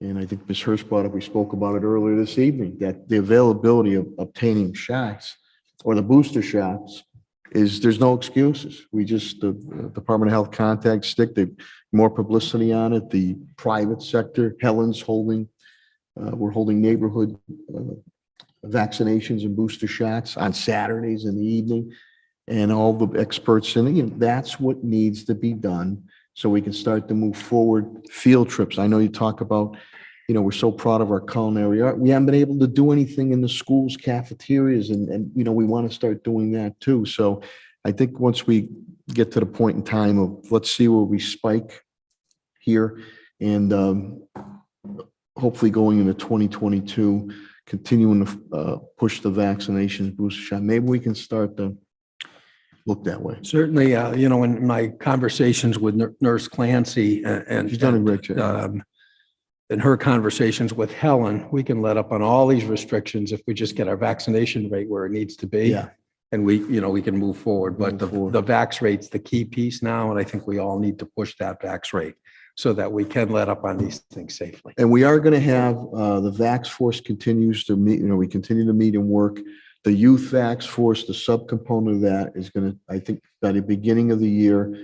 And I think Ms. Hurst brought up, we spoke about it earlier this evening, that the availability of obtaining shots or the booster shots there's no excuses. We just, the Department of Health contact stick, more publicity on it. The private sector, Helen's holding, we're holding neighborhood vaccinations and booster shots on Saturdays in the evening. And all the experts in that's what needs to be done so we can start to move forward. Field trips. I know you talk about, we're so proud of our culinary art. We haven't been able to do anything in the schools, cafeterias, and we want to start doing that too. So I think once we get to the point in time of let's see where we spike here, and hopefully going into 2022, continuing to push the vaccinations, booster shot, maybe we can start to look that way. Certainly, in my conversations with Nurse Clancy and She's done a great job. In her conversations with Helen, we can let up on all these restrictions if we just get our vaccination rate where it needs to be. Yeah. And we can move forward. But the vax rate's the key piece now, and I think we all need to push that vax rate so that we can let up on these things safely. And we are going to have the Vax Force continues to meet. We continue to meet and work. The Youth Vax Force, the subcomponent of that is going to, I think, by the beginning of the year,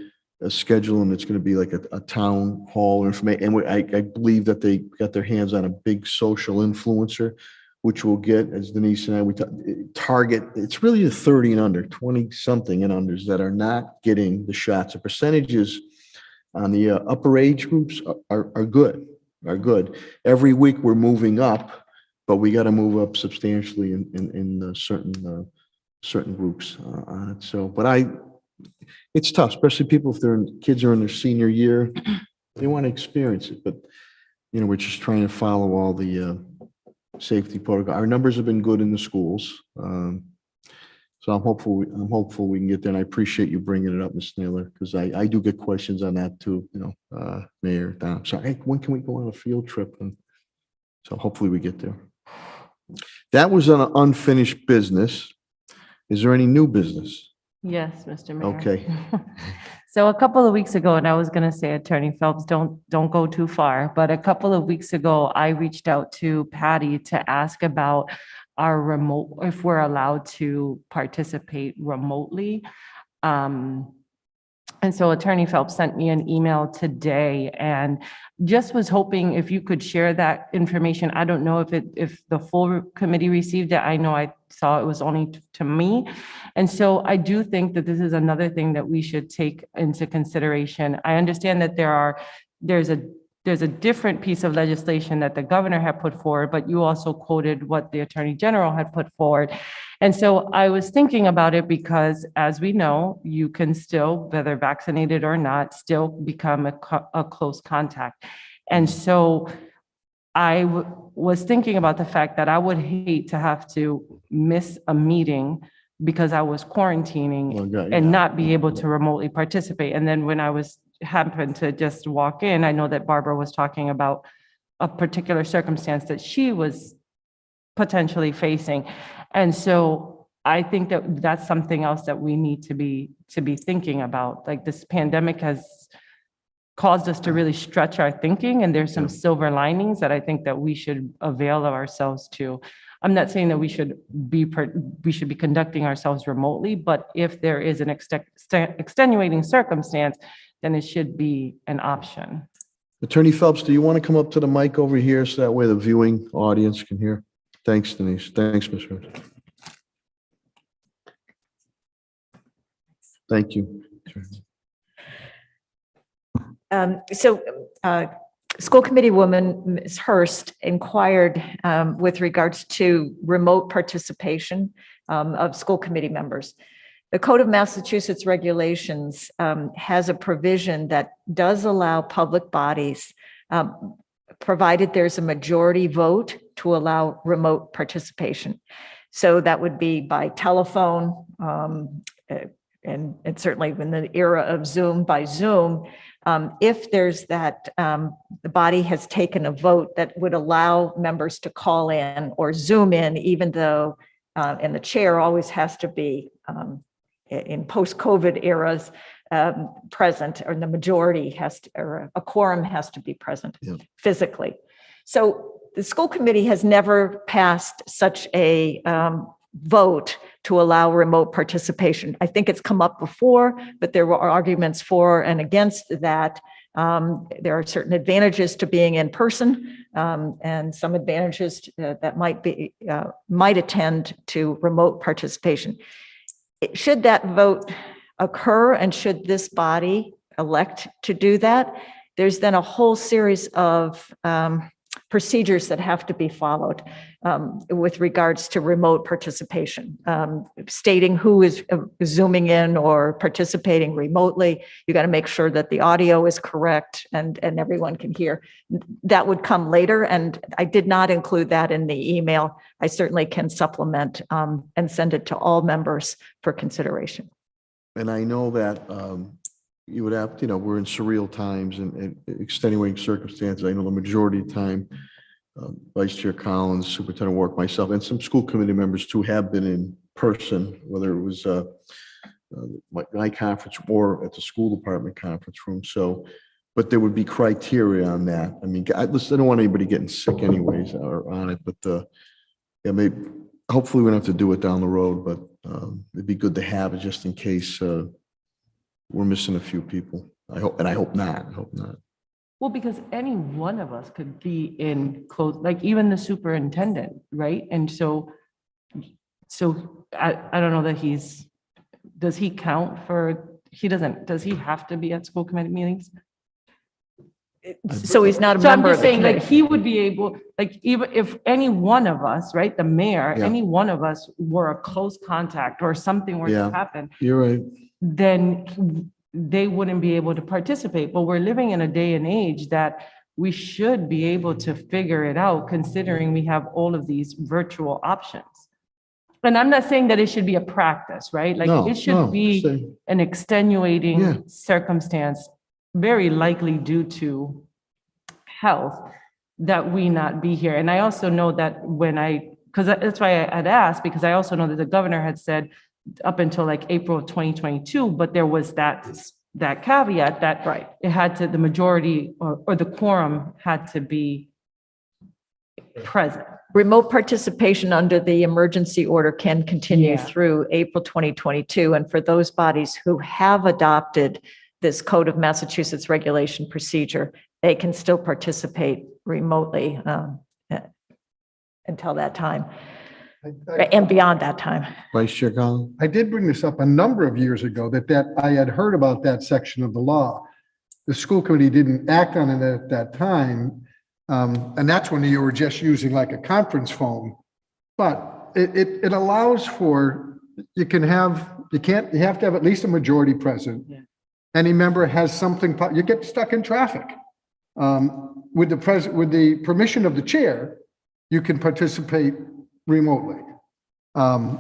schedule, and it's going to be like a town hall information. And I believe that they got their hands on a big social influencer, which will get, as Denise and I, target, it's really the 30 and under, 20 something and unders that are not getting the shots. The percentages on the upper age groups are good. Every week we're moving up, but we got to move up substantially in certain groups on it. So, but it's tough, especially people if kids are in their senior year, they want to experience it. But we're just trying to follow all the safety protocol. Our numbers have been good in the schools, so I'm hopeful we can get there. And I appreciate you bringing it up, Ms. Naylor, because I do get questions on that too. Mayor Don, sorry, hey, when can we go on a field trip? And so hopefully we get there. That was an unfinished business. Is there any new business? Yes, Mr. Mayor. Okay. So a couple of weeks ago, and I was going to say, Attorney Phelps, don't go too far, but a couple of weeks ago, I reached out to Patty to ask about our remote, if we're allowed to participate remotely. And so Attorney Phelps sent me an email today and just was hoping if you could share that information. I don't know if the full committee received it. I know I saw it was only to me. And so I do think that this is another thing that we should take into consideration. I understand that there's a different piece of legislation that the governor had put forward, but you also quoted what the Attorney General had put forward. And so I was thinking about it because, as we know, you can still, whether vaccinated or not, still become a close contact. And so I was thinking about the fact that I would hate to have to miss a meeting because I was quarantining and not be able to remotely participate. And then when I happened to just walk in, I know that Barbara was talking about a particular circumstance that she was potentially facing. And so I think that that's something else that we need to be thinking about. Like, this pandemic has caused us to really stretch our thinking, and there's some silver linings that I think that we should avail of ourselves to. I'm not saying that we should be conducting ourselves remotely, but if there is an extenuating circumstance, then it should be an option. Attorney Phelps, do you want to come up to the mic over here so that way the viewing audience can hear? Thanks, Denise. Thanks, Ms. Rhodes. Thank you. School Committee Woman Ms. Hurst inquired with regards to remote participation of school committee members. The Code of Massachusetts Regulations has a provision that does allow public bodies, provided there's a majority vote, to allow remote participation. So that would be by telephone, and certainly in the era of Zoom, by Zoom. If there's that, the body has taken a vote that would allow members to call in or Zoom in, even though, and the chair always has to be in post-COVID eras, present, or the majority has to, or a quorum has to be present physically. So the school committee has never passed such a vote to allow remote participation. I think it's come up before, but there were arguments for and against that. There are certain advantages to being in person, and some advantages that might attend to remote participation. Should that vote occur, and should this body elect to do that, there's then a whole series of procedures that have to be followed with regards to remote participation, stating who is zooming in or participating remotely. You got to make sure that the audio is correct and everyone can hear. That would come later, and I did not include that in the email. I certainly can supplement and send it to all members for consideration. And I know that you would have, we're in surreal times and extenuating circumstances. I know the majority of the time, Vice Chair Collins, Superintendent Warwick, myself, and some school committee members too have been in person, whether it was my conference or at the school department conference room. So, but there would be criteria on that. I mean, I don't want anybody getting sick anyways or on it, but yeah, maybe, hopefully we don't have to do it down the road, but it'd be good to have it just in case we're missing a few people. I hope not. I hope not. Well, because any one of us could be in close, like even the superintendent, right? And so I don't know that does he count for, does he have to be at school committee meetings? So he's not a So I'm member just of the saying, like, committee. he would be able, like, even if any one of us, right, the mayor, Yeah. any one of us were a close contact or something were Yeah. to happen, You're right. then they wouldn't be able to participate. But we're living in a day and age that we should be able to figure it out, considering we have all of these virtual options. And I'm not saying that it should be a practice, right? Like, No, it should no, be say- an extenuating Yeah. circumstance, very likely due to health, that we not be here. And I also know that because that's why I had asked, because I also know that the governor had said up until like April of 2022, but there was that caveat that Right. it had to, the majority or the quorum had to be present. Remote participation under the emergency order can continue Yeah. through April 2022. And for those bodies who have adopted this Code of Massachusetts Regulation Procedure, they can still participate remotely until that time and beyond that time. Vice Chair Collins? I did bring this up a number of years ago that I had heard about that section of the law. The school committee didn't act on it at that time. And that's when you were just using like a conference phone. But it allows for, you have to have at least a majority present. Yeah. Any member has something, you get stuck in traffic. With the permission of the chair, you can participate remotely. And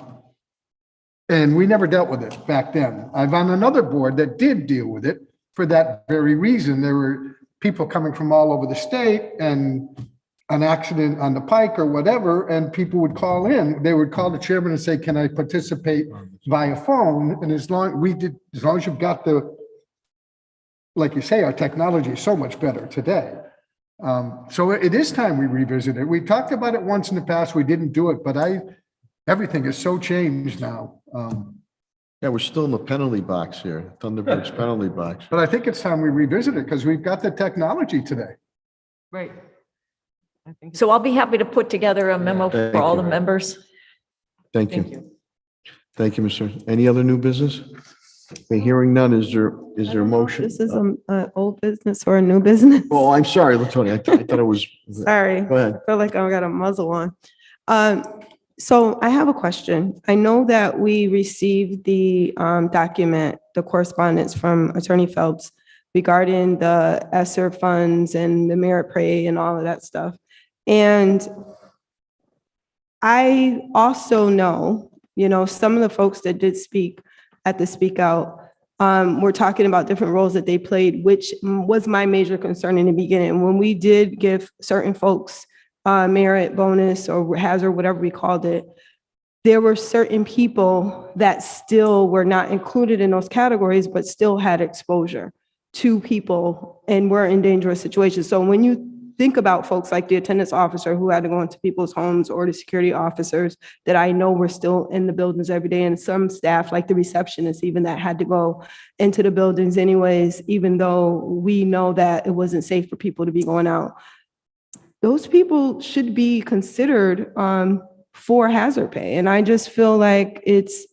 we never dealt with it back then. I'm on another board that did deal with it for that very reason. There were people coming from all over the state and an accident on the pike or whatever, and people would call in. They would call the chairman and say, can I participate via phone? And as long as you've got like you say, our technology is so much better today. So it is time we revisit it. We talked about it once in the past. We didn't do it, but everything is so changed now. Yeah, we're still in the penalty box here, Thunderbird's penalty box. But I think it's time we revisit it because we've got the technology today. Right. So I'll be happy to put together a memo Thank for all you. the members. Thank you. Thank you, Mr. Any other new business? Okay, hearing none, is there a motion? This is an old business or a new business. Oh, I'm sorry, Latonia. I thought it was. Sorry. Go ahead. I feel like I got a muzzle on. So I have a question. I know that we received the document, the correspondence from Attorney Phelps regarding the ESSER funds and the merit pay and all of that stuff. And I also know, some of the folks that did speak at the Speak Out, we're talking about different roles that they played, which was my major concern in the beginning. When we did give certain folks merit bonus or hazard, whatever we called it, there were certain people that still were not included in those categories, but still had exposure to people and were in dangerous situations. So when you think about folks like the attendance officer who had to go into people's homes, or the security officers that I know were still in the buildings every day, and some staff like the receptionist even that had to go into the buildings anyways, even though we know that it wasn't safe for people to be going out. Those people should be considered for hazard pay. And I just feel like it's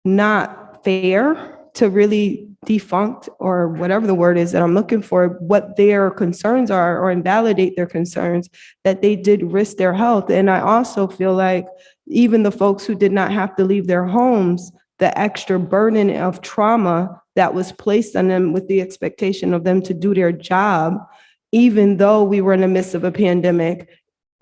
not fair to really defunct, or whatever the word is that I'm looking for, what their concerns are, or invalidate their concerns, that they did risk their health. And I also feel like even the folks who did not have to leave their homes, the extra burden of trauma that was placed on them with the expectation of them to do their job, even though we were in the midst of a pandemic,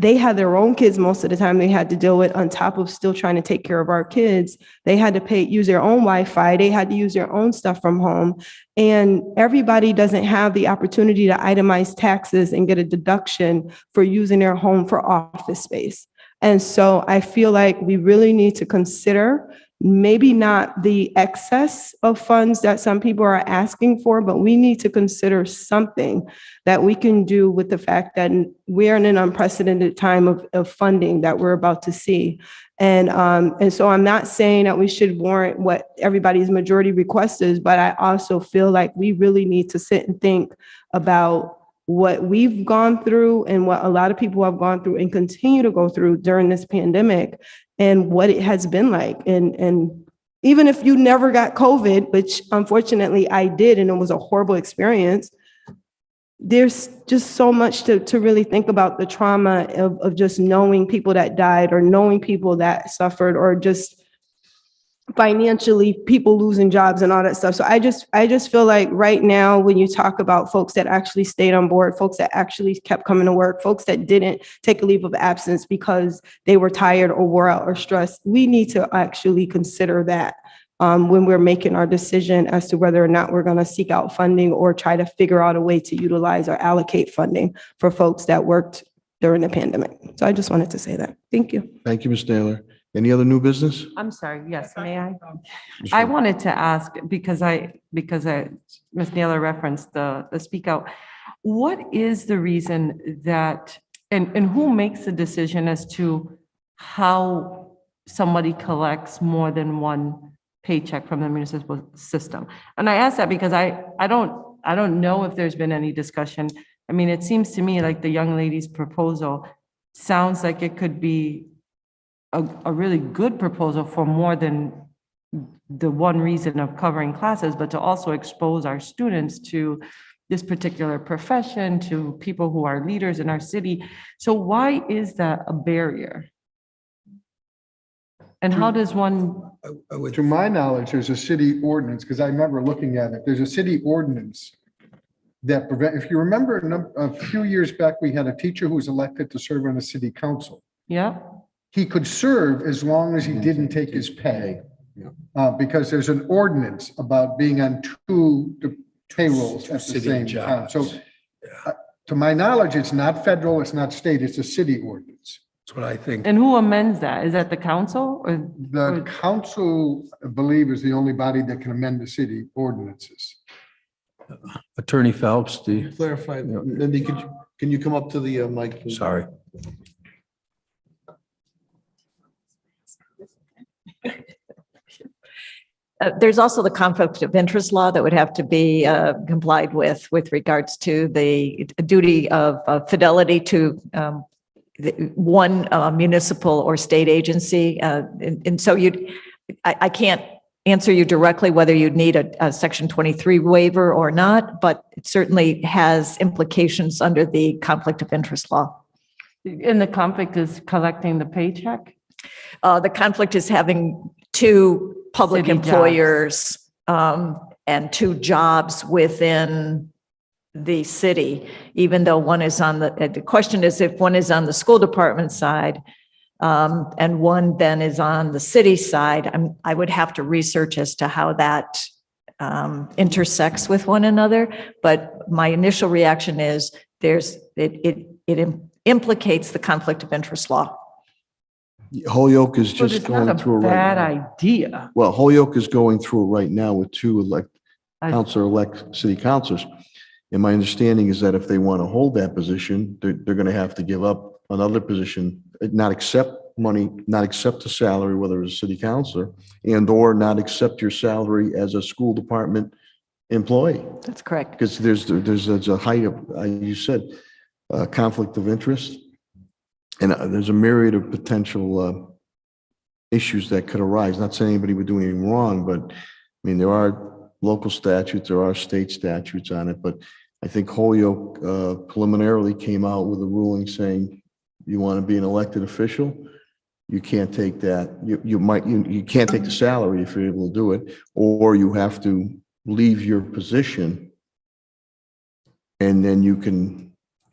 they had their own kids most of the time they had to deal with, on top of still trying to take care of our kids. They had to use their own Wi-Fi. They had to use their own stuff from home. And everybody doesn't have the opportunity to itemize taxes and get a deduction for using their home for office space. And so I feel like we really need to consider maybe not the excess of funds that some people are asking for, but we need to consider something that we can do with the fact that we're in an unprecedented time of funding that we're about to see. And so I'm not saying that we should warrant what everybody's majority request is, but I also feel like we really need to sit and think about what we've gone through and what a lot of people have gone through and continue to go through during this pandemic, and what it has been like. And even if you never got COVID, which unfortunately I did, and it was a horrible experience, there's just so much to really think about the trauma of just knowing people that died, or knowing people that suffered, or just financially people losing jobs and all that stuff. So I just feel like right now, when you talk about folks that actually stayed on board, folks that actually kept coming to work, folks that didn't take a leave of absence because they were tired or wore out or stressed, we need to actually consider that when we're making our decision as to whether or not we're going to seek out funding or try to figure out a way to utilize or allocate funding for folks that worked during the pandemic. So I just wanted to say that. Thank you. Thank you, Ms. Naylor. Any other new business? I'm sorry, yes, may I? I wanted to ask, because Ms. Naylor referenced the speak out. What is the reason that, and who makes the decision as to how somebody collects more than one paycheck from the municipal system? And I ask that because I don't know if there's been any discussion. I mean, it seems to me like the young lady's proposal sounds like it could be a really good proposal for more than the one reason of covering classes, but to also expose our students to this particular profession, to people who are leaders in our city. So why is that a barrier? And how does one? To my knowledge, there's a city ordinance, because I remember looking at it. There's a city ordinance that if you remember a few years back, we had a teacher who was elected to serve on the city council. Yeah. He could serve as long as he didn't take his pay, because there's an ordinance about being on two payrolls at the same time. So to my knowledge, it's not federal, it's not state, it's a city ordinance. That's what I think. And who amends that? Is that the council or? The council, I believe, is the only body that can amend the city ordinances. Attorney Phelps, do you? Clarify, Mindy, can you come up to the mic, please? Sorry. There's also the conflict of interest law that would have to be complied with regards to the duty of fidelity to one municipal or state agency. And so I can't answer you directly whether you'd need a Section 23 waiver or not, but it certainly has implications under the conflict of interest law. And the conflict is collecting the paycheck? The conflict is having two public City employers and two jobs within the city, even though one is on the question is if one is on the school department side and one then is on the city side, I would have to research as to how that intersects with one another. But my initial reaction is it implicates the conflict of interest law. Holyoke is But just it's not going a through it right bad now. idea. Well, Holyoke is going through it right now with two I- counselor-elect city councilors. And my understanding is that if they want to hold that position, they're going to have to give up another position, not accept money, not accept the salary, whether it's a city councilor, and or not accept your salary as a school department employee. That's correct. Because there's a height of, you said, conflict of interest. And there's a myriad of potential issues that could arise. Not saying anybody would do anything wrong, but I mean, there are local statutes, there are state statutes on it, but I think Holyoke preliminarily came out with a ruling saying you want to be an elected official, you can't take that. You can't take the salary if you're able to do it, or you have to leave your position and then you can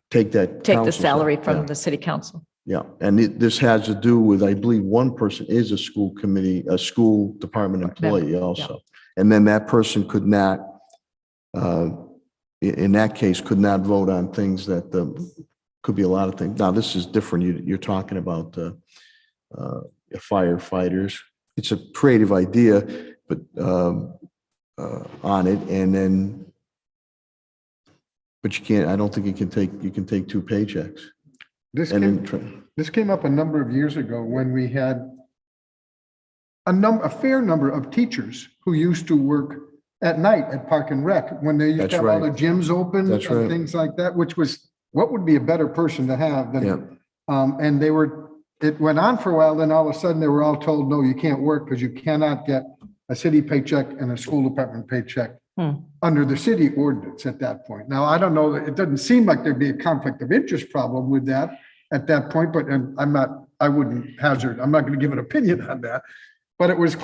take that. Take the council salary salary. from Yeah. the city council. Yeah, and this has to do with, I believe, one person is a school department employee also. And then that person could not, in that case, could not vote on things that could be a lot of things. Now, this is different. You're talking about firefighters. It's a creative idea, but on it, and then, but you can't, I don't think you can take two paychecks. This came up a number of years ago when we had a fair number of teachers who used to work at night at Park and Rec, when they used That's to have all the right. gyms open That's and right. things like that, which was, what would be a better person to have than, and it went on for a while, then all of a sudden they were all told, no, you can't work because you cannot get a city paycheck and a school department paycheck under the city ordinance at that point. Now, I don't know, it doesn't seem like there'd be a conflict of interest problem with that at that point, but I wouldn't hazard, I'm not going to give an opinion on that. But it was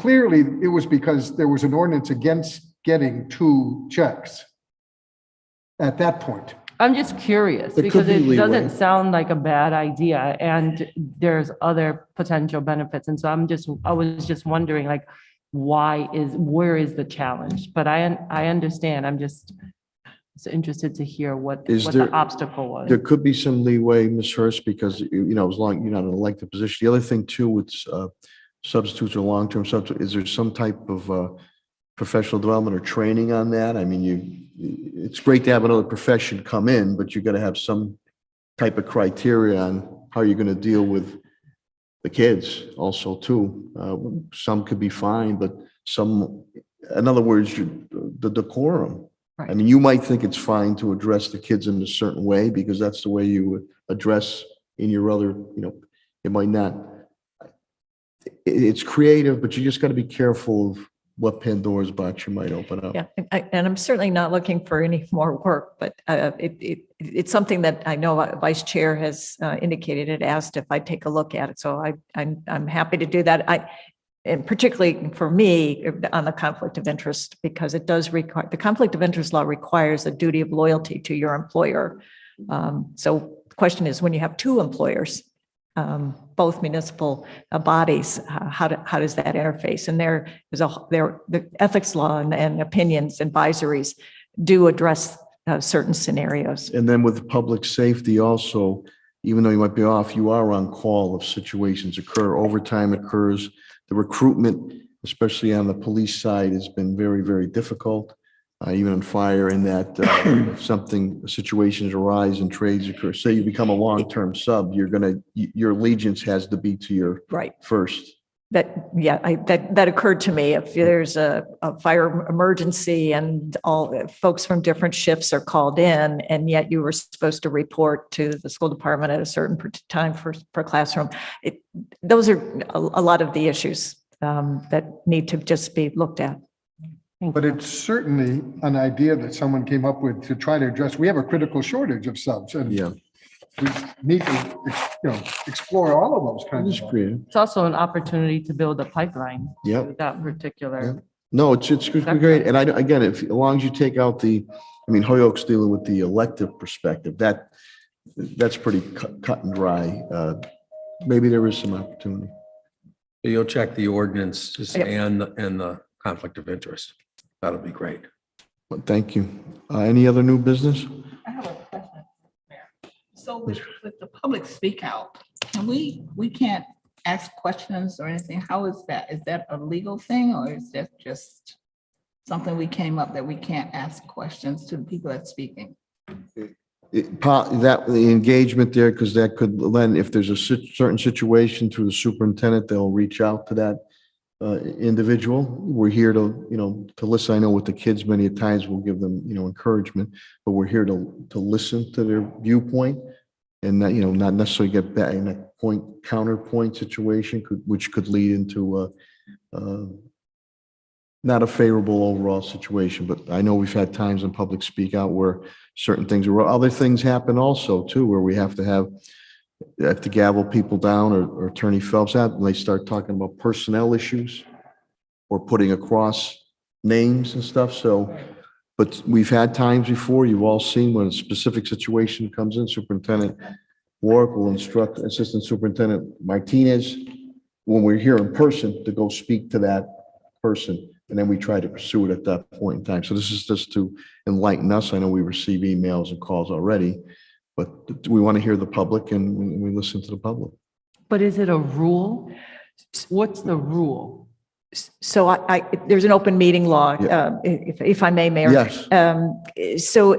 because there was an ordinance against getting two checks at that point. I'm just curious There because could be it doesn't leeway. sound like a bad idea and there's other potential benefits. And so I was just wondering like, where is the challenge? But I understand. I'm just interested to hear what the obstacle was. There could be some leeway, Ms. Hurst, because, as long, you're not in an elected position. The other thing too, with substitutes or long-term substitutes, is there some type of professional development or training on that? I mean, it's great to have another profession come in, but you got to have some type of criteria on how you're going to deal with the kids also too. Some could be fine, but some, in other words, the decorum. I mean, you might think it's fine to address the kids in a certain way because that's the way you would address in your other, it might not. It's creative, but you just got to be careful of what Pandora's box you might open up. Yeah, and I'm certainly not looking for any more work, but it's something that I know Vice Chair has indicated, had asked if I'd take a look at it. So I'm happy to do that. And particularly for me on the conflict of interest, because it does require, the conflict of interest law requires a duty of loyalty to your employer. So the question is, when you have two employers, both municipal bodies, how does that interface? And the ethics law and opinions advisories do address certain scenarios. And then with public safety also, even though you might be off, you are on call if situations occur, overtime occurs. The recruitment, especially on the police side, has been very, very difficult, even on fire, in that if situations arise and trades occur, say you become a long-term sub, your allegiance has to be to your first. That occurred to me. If there's a fire emergency and all folks from different shifts are called in, and yet you were supposed to report to the school department at a certain time per classroom, those are a lot of the issues that need to just be looked at. But it's certainly an idea that someone came up with to try to address. We have a critical shortage of subs, and we need to, explore all of those kinds of things. It's also an opportunity to build a pipeline. Yep. With that particular. No, it's great. And again, as long as you take out Holyoke's dealing with the elective perspective, that's pretty cut and dry. Maybe there is some opportunity. You'll check the ordinances and the conflict of interest. That'll be great. Well, thank you. Any other new business? I have a question, Mayor. So with the public speak out, and we can't ask questions or anything? How is that? Is that a legal thing or is that just something we came up that we can't ask questions to the people that's speaking? That the engagement there, because that could lend, if there's a certain situation through the superintendent, they'll reach out to that individual. We're here to, to listen. I know with the kids, many times we'll give them, encouragement, but we're here to listen to their viewpoint and not, not necessarily get back in a counterpoint situation, which could lead into not a favorable overall situation. But I know we've had times in public speak out where certain things, or other things happen also too, where we have to gavel people down or Attorney Phelps out when they start talking about personnel issues or putting across names and stuff. So, but we've had times before, you've all seen when a specific situation comes in, Superintendent Warwick will instruct Assistant Superintendent Martinez when we're here in person to go speak to that person. And then we try to pursue it at that point in time. So this is just to enlighten us. I know we receive emails and calls already, but we want to hear the public and we listen to the public. But is it a rule? What's the rule? So there's an open meeting law, if I may, Mayor. Yes. So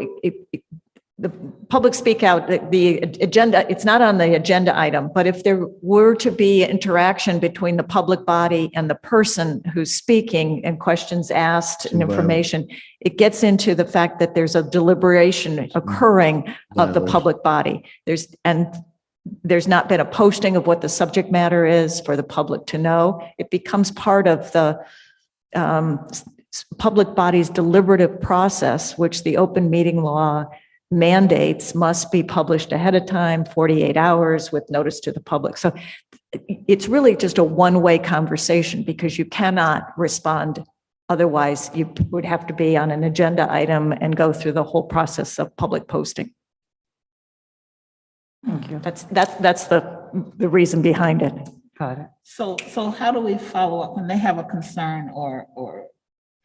the public speak out, the agenda, it's not on the agenda item, but if there were to be interaction between the public body and the person who's speaking and questions asked and information, it gets into the fact that there's a deliberation occurring of the public body. There's not been a posting of what the subject matter is for the public to know. It becomes part of the public body's deliberative process, which the open meeting law mandates must be published ahead of time, 48 hours with notice to the public. So it's really just a one-way conversation because you cannot respond. Otherwise, you would have to be on an agenda item and go through the whole process of public posting. Thank you. That's the reason behind it. Got it. So how do we follow up when they have a concern or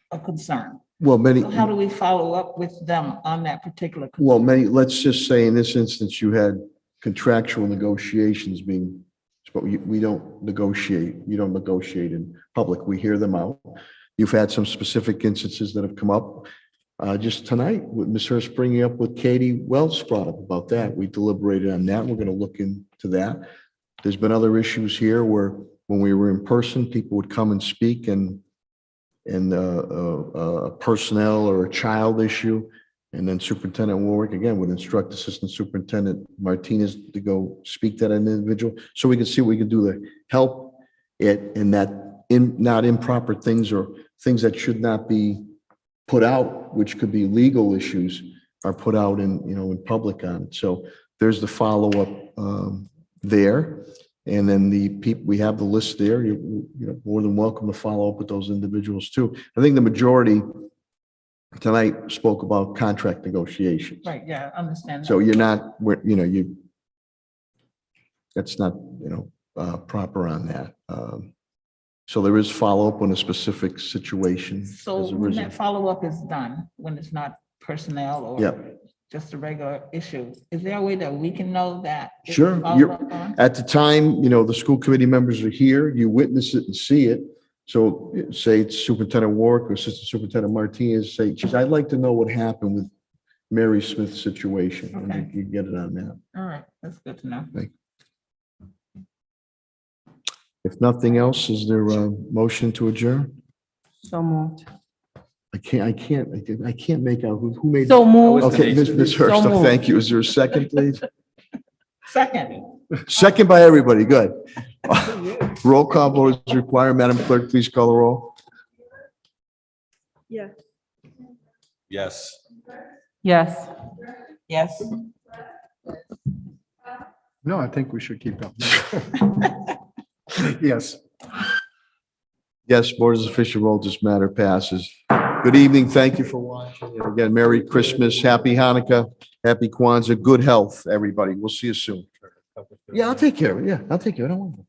a concern? Well, So how do we follow up with them on that particular? Well, let's just say in this instance, you had contractual negotiations being, but we don't negotiate. You don't negotiate in public. We hear them out. You've had some specific instances that have come up. Just tonight with Ms. Hurst bringing up what Katie Wells brought up about that. We deliberated on that. We're going to look into that. There's been other issues here where when we were in person, people would come and speak and a personnel or a child issue. And then Superintendent Warwick, again, would instruct Assistant Superintendent Martinez to go speak to that individual. So we can see what we can do to help it in that not improper things or things that should not be put out, which could be legal issues, are put out in public on it. So there's the follow-up there. And then the people, we have the list there. You're more than welcome to follow up with those individuals too. I think the majority tonight spoke about contract negotiations. Right, yeah, I understand. So you're not, that's not, proper on that. So there is follow-up on a specific situation. So when that follow-up is done, when it's not personnel or just a regular issue, is there a way that we can know that? it's Sure. followed up on? At the time, the school committee members are here, you witness it and see it. So say it's Superintendent Warwick or Assistant Superintendent Martinez, say, geez, I'd like to know what happened with Mary Smith's situation. Okay. And you get it on that. All right, that's good to know. If nothing else, is there a motion to adjourn? So moved. I can't make out who made. So moved. Okay, Ms. Hurst, So moved. thank you. Is there a second, please? Second. Second by everybody, good. Roll call vote is required. Madam Clerk, please call the roll. Yeah. Yes. Yes. Yes. No, I think we should keep going. Yes. Yes, Board of Official Roll, this matter passes. Good evening. Thank you for watching. And again, Merry Christmas, Happy Hanukkah, Happy Kwanzaa, good health, everybody. We'll see you soon. Yeah, I'll take care of it. Yeah, I'll take care of it. I don't want to.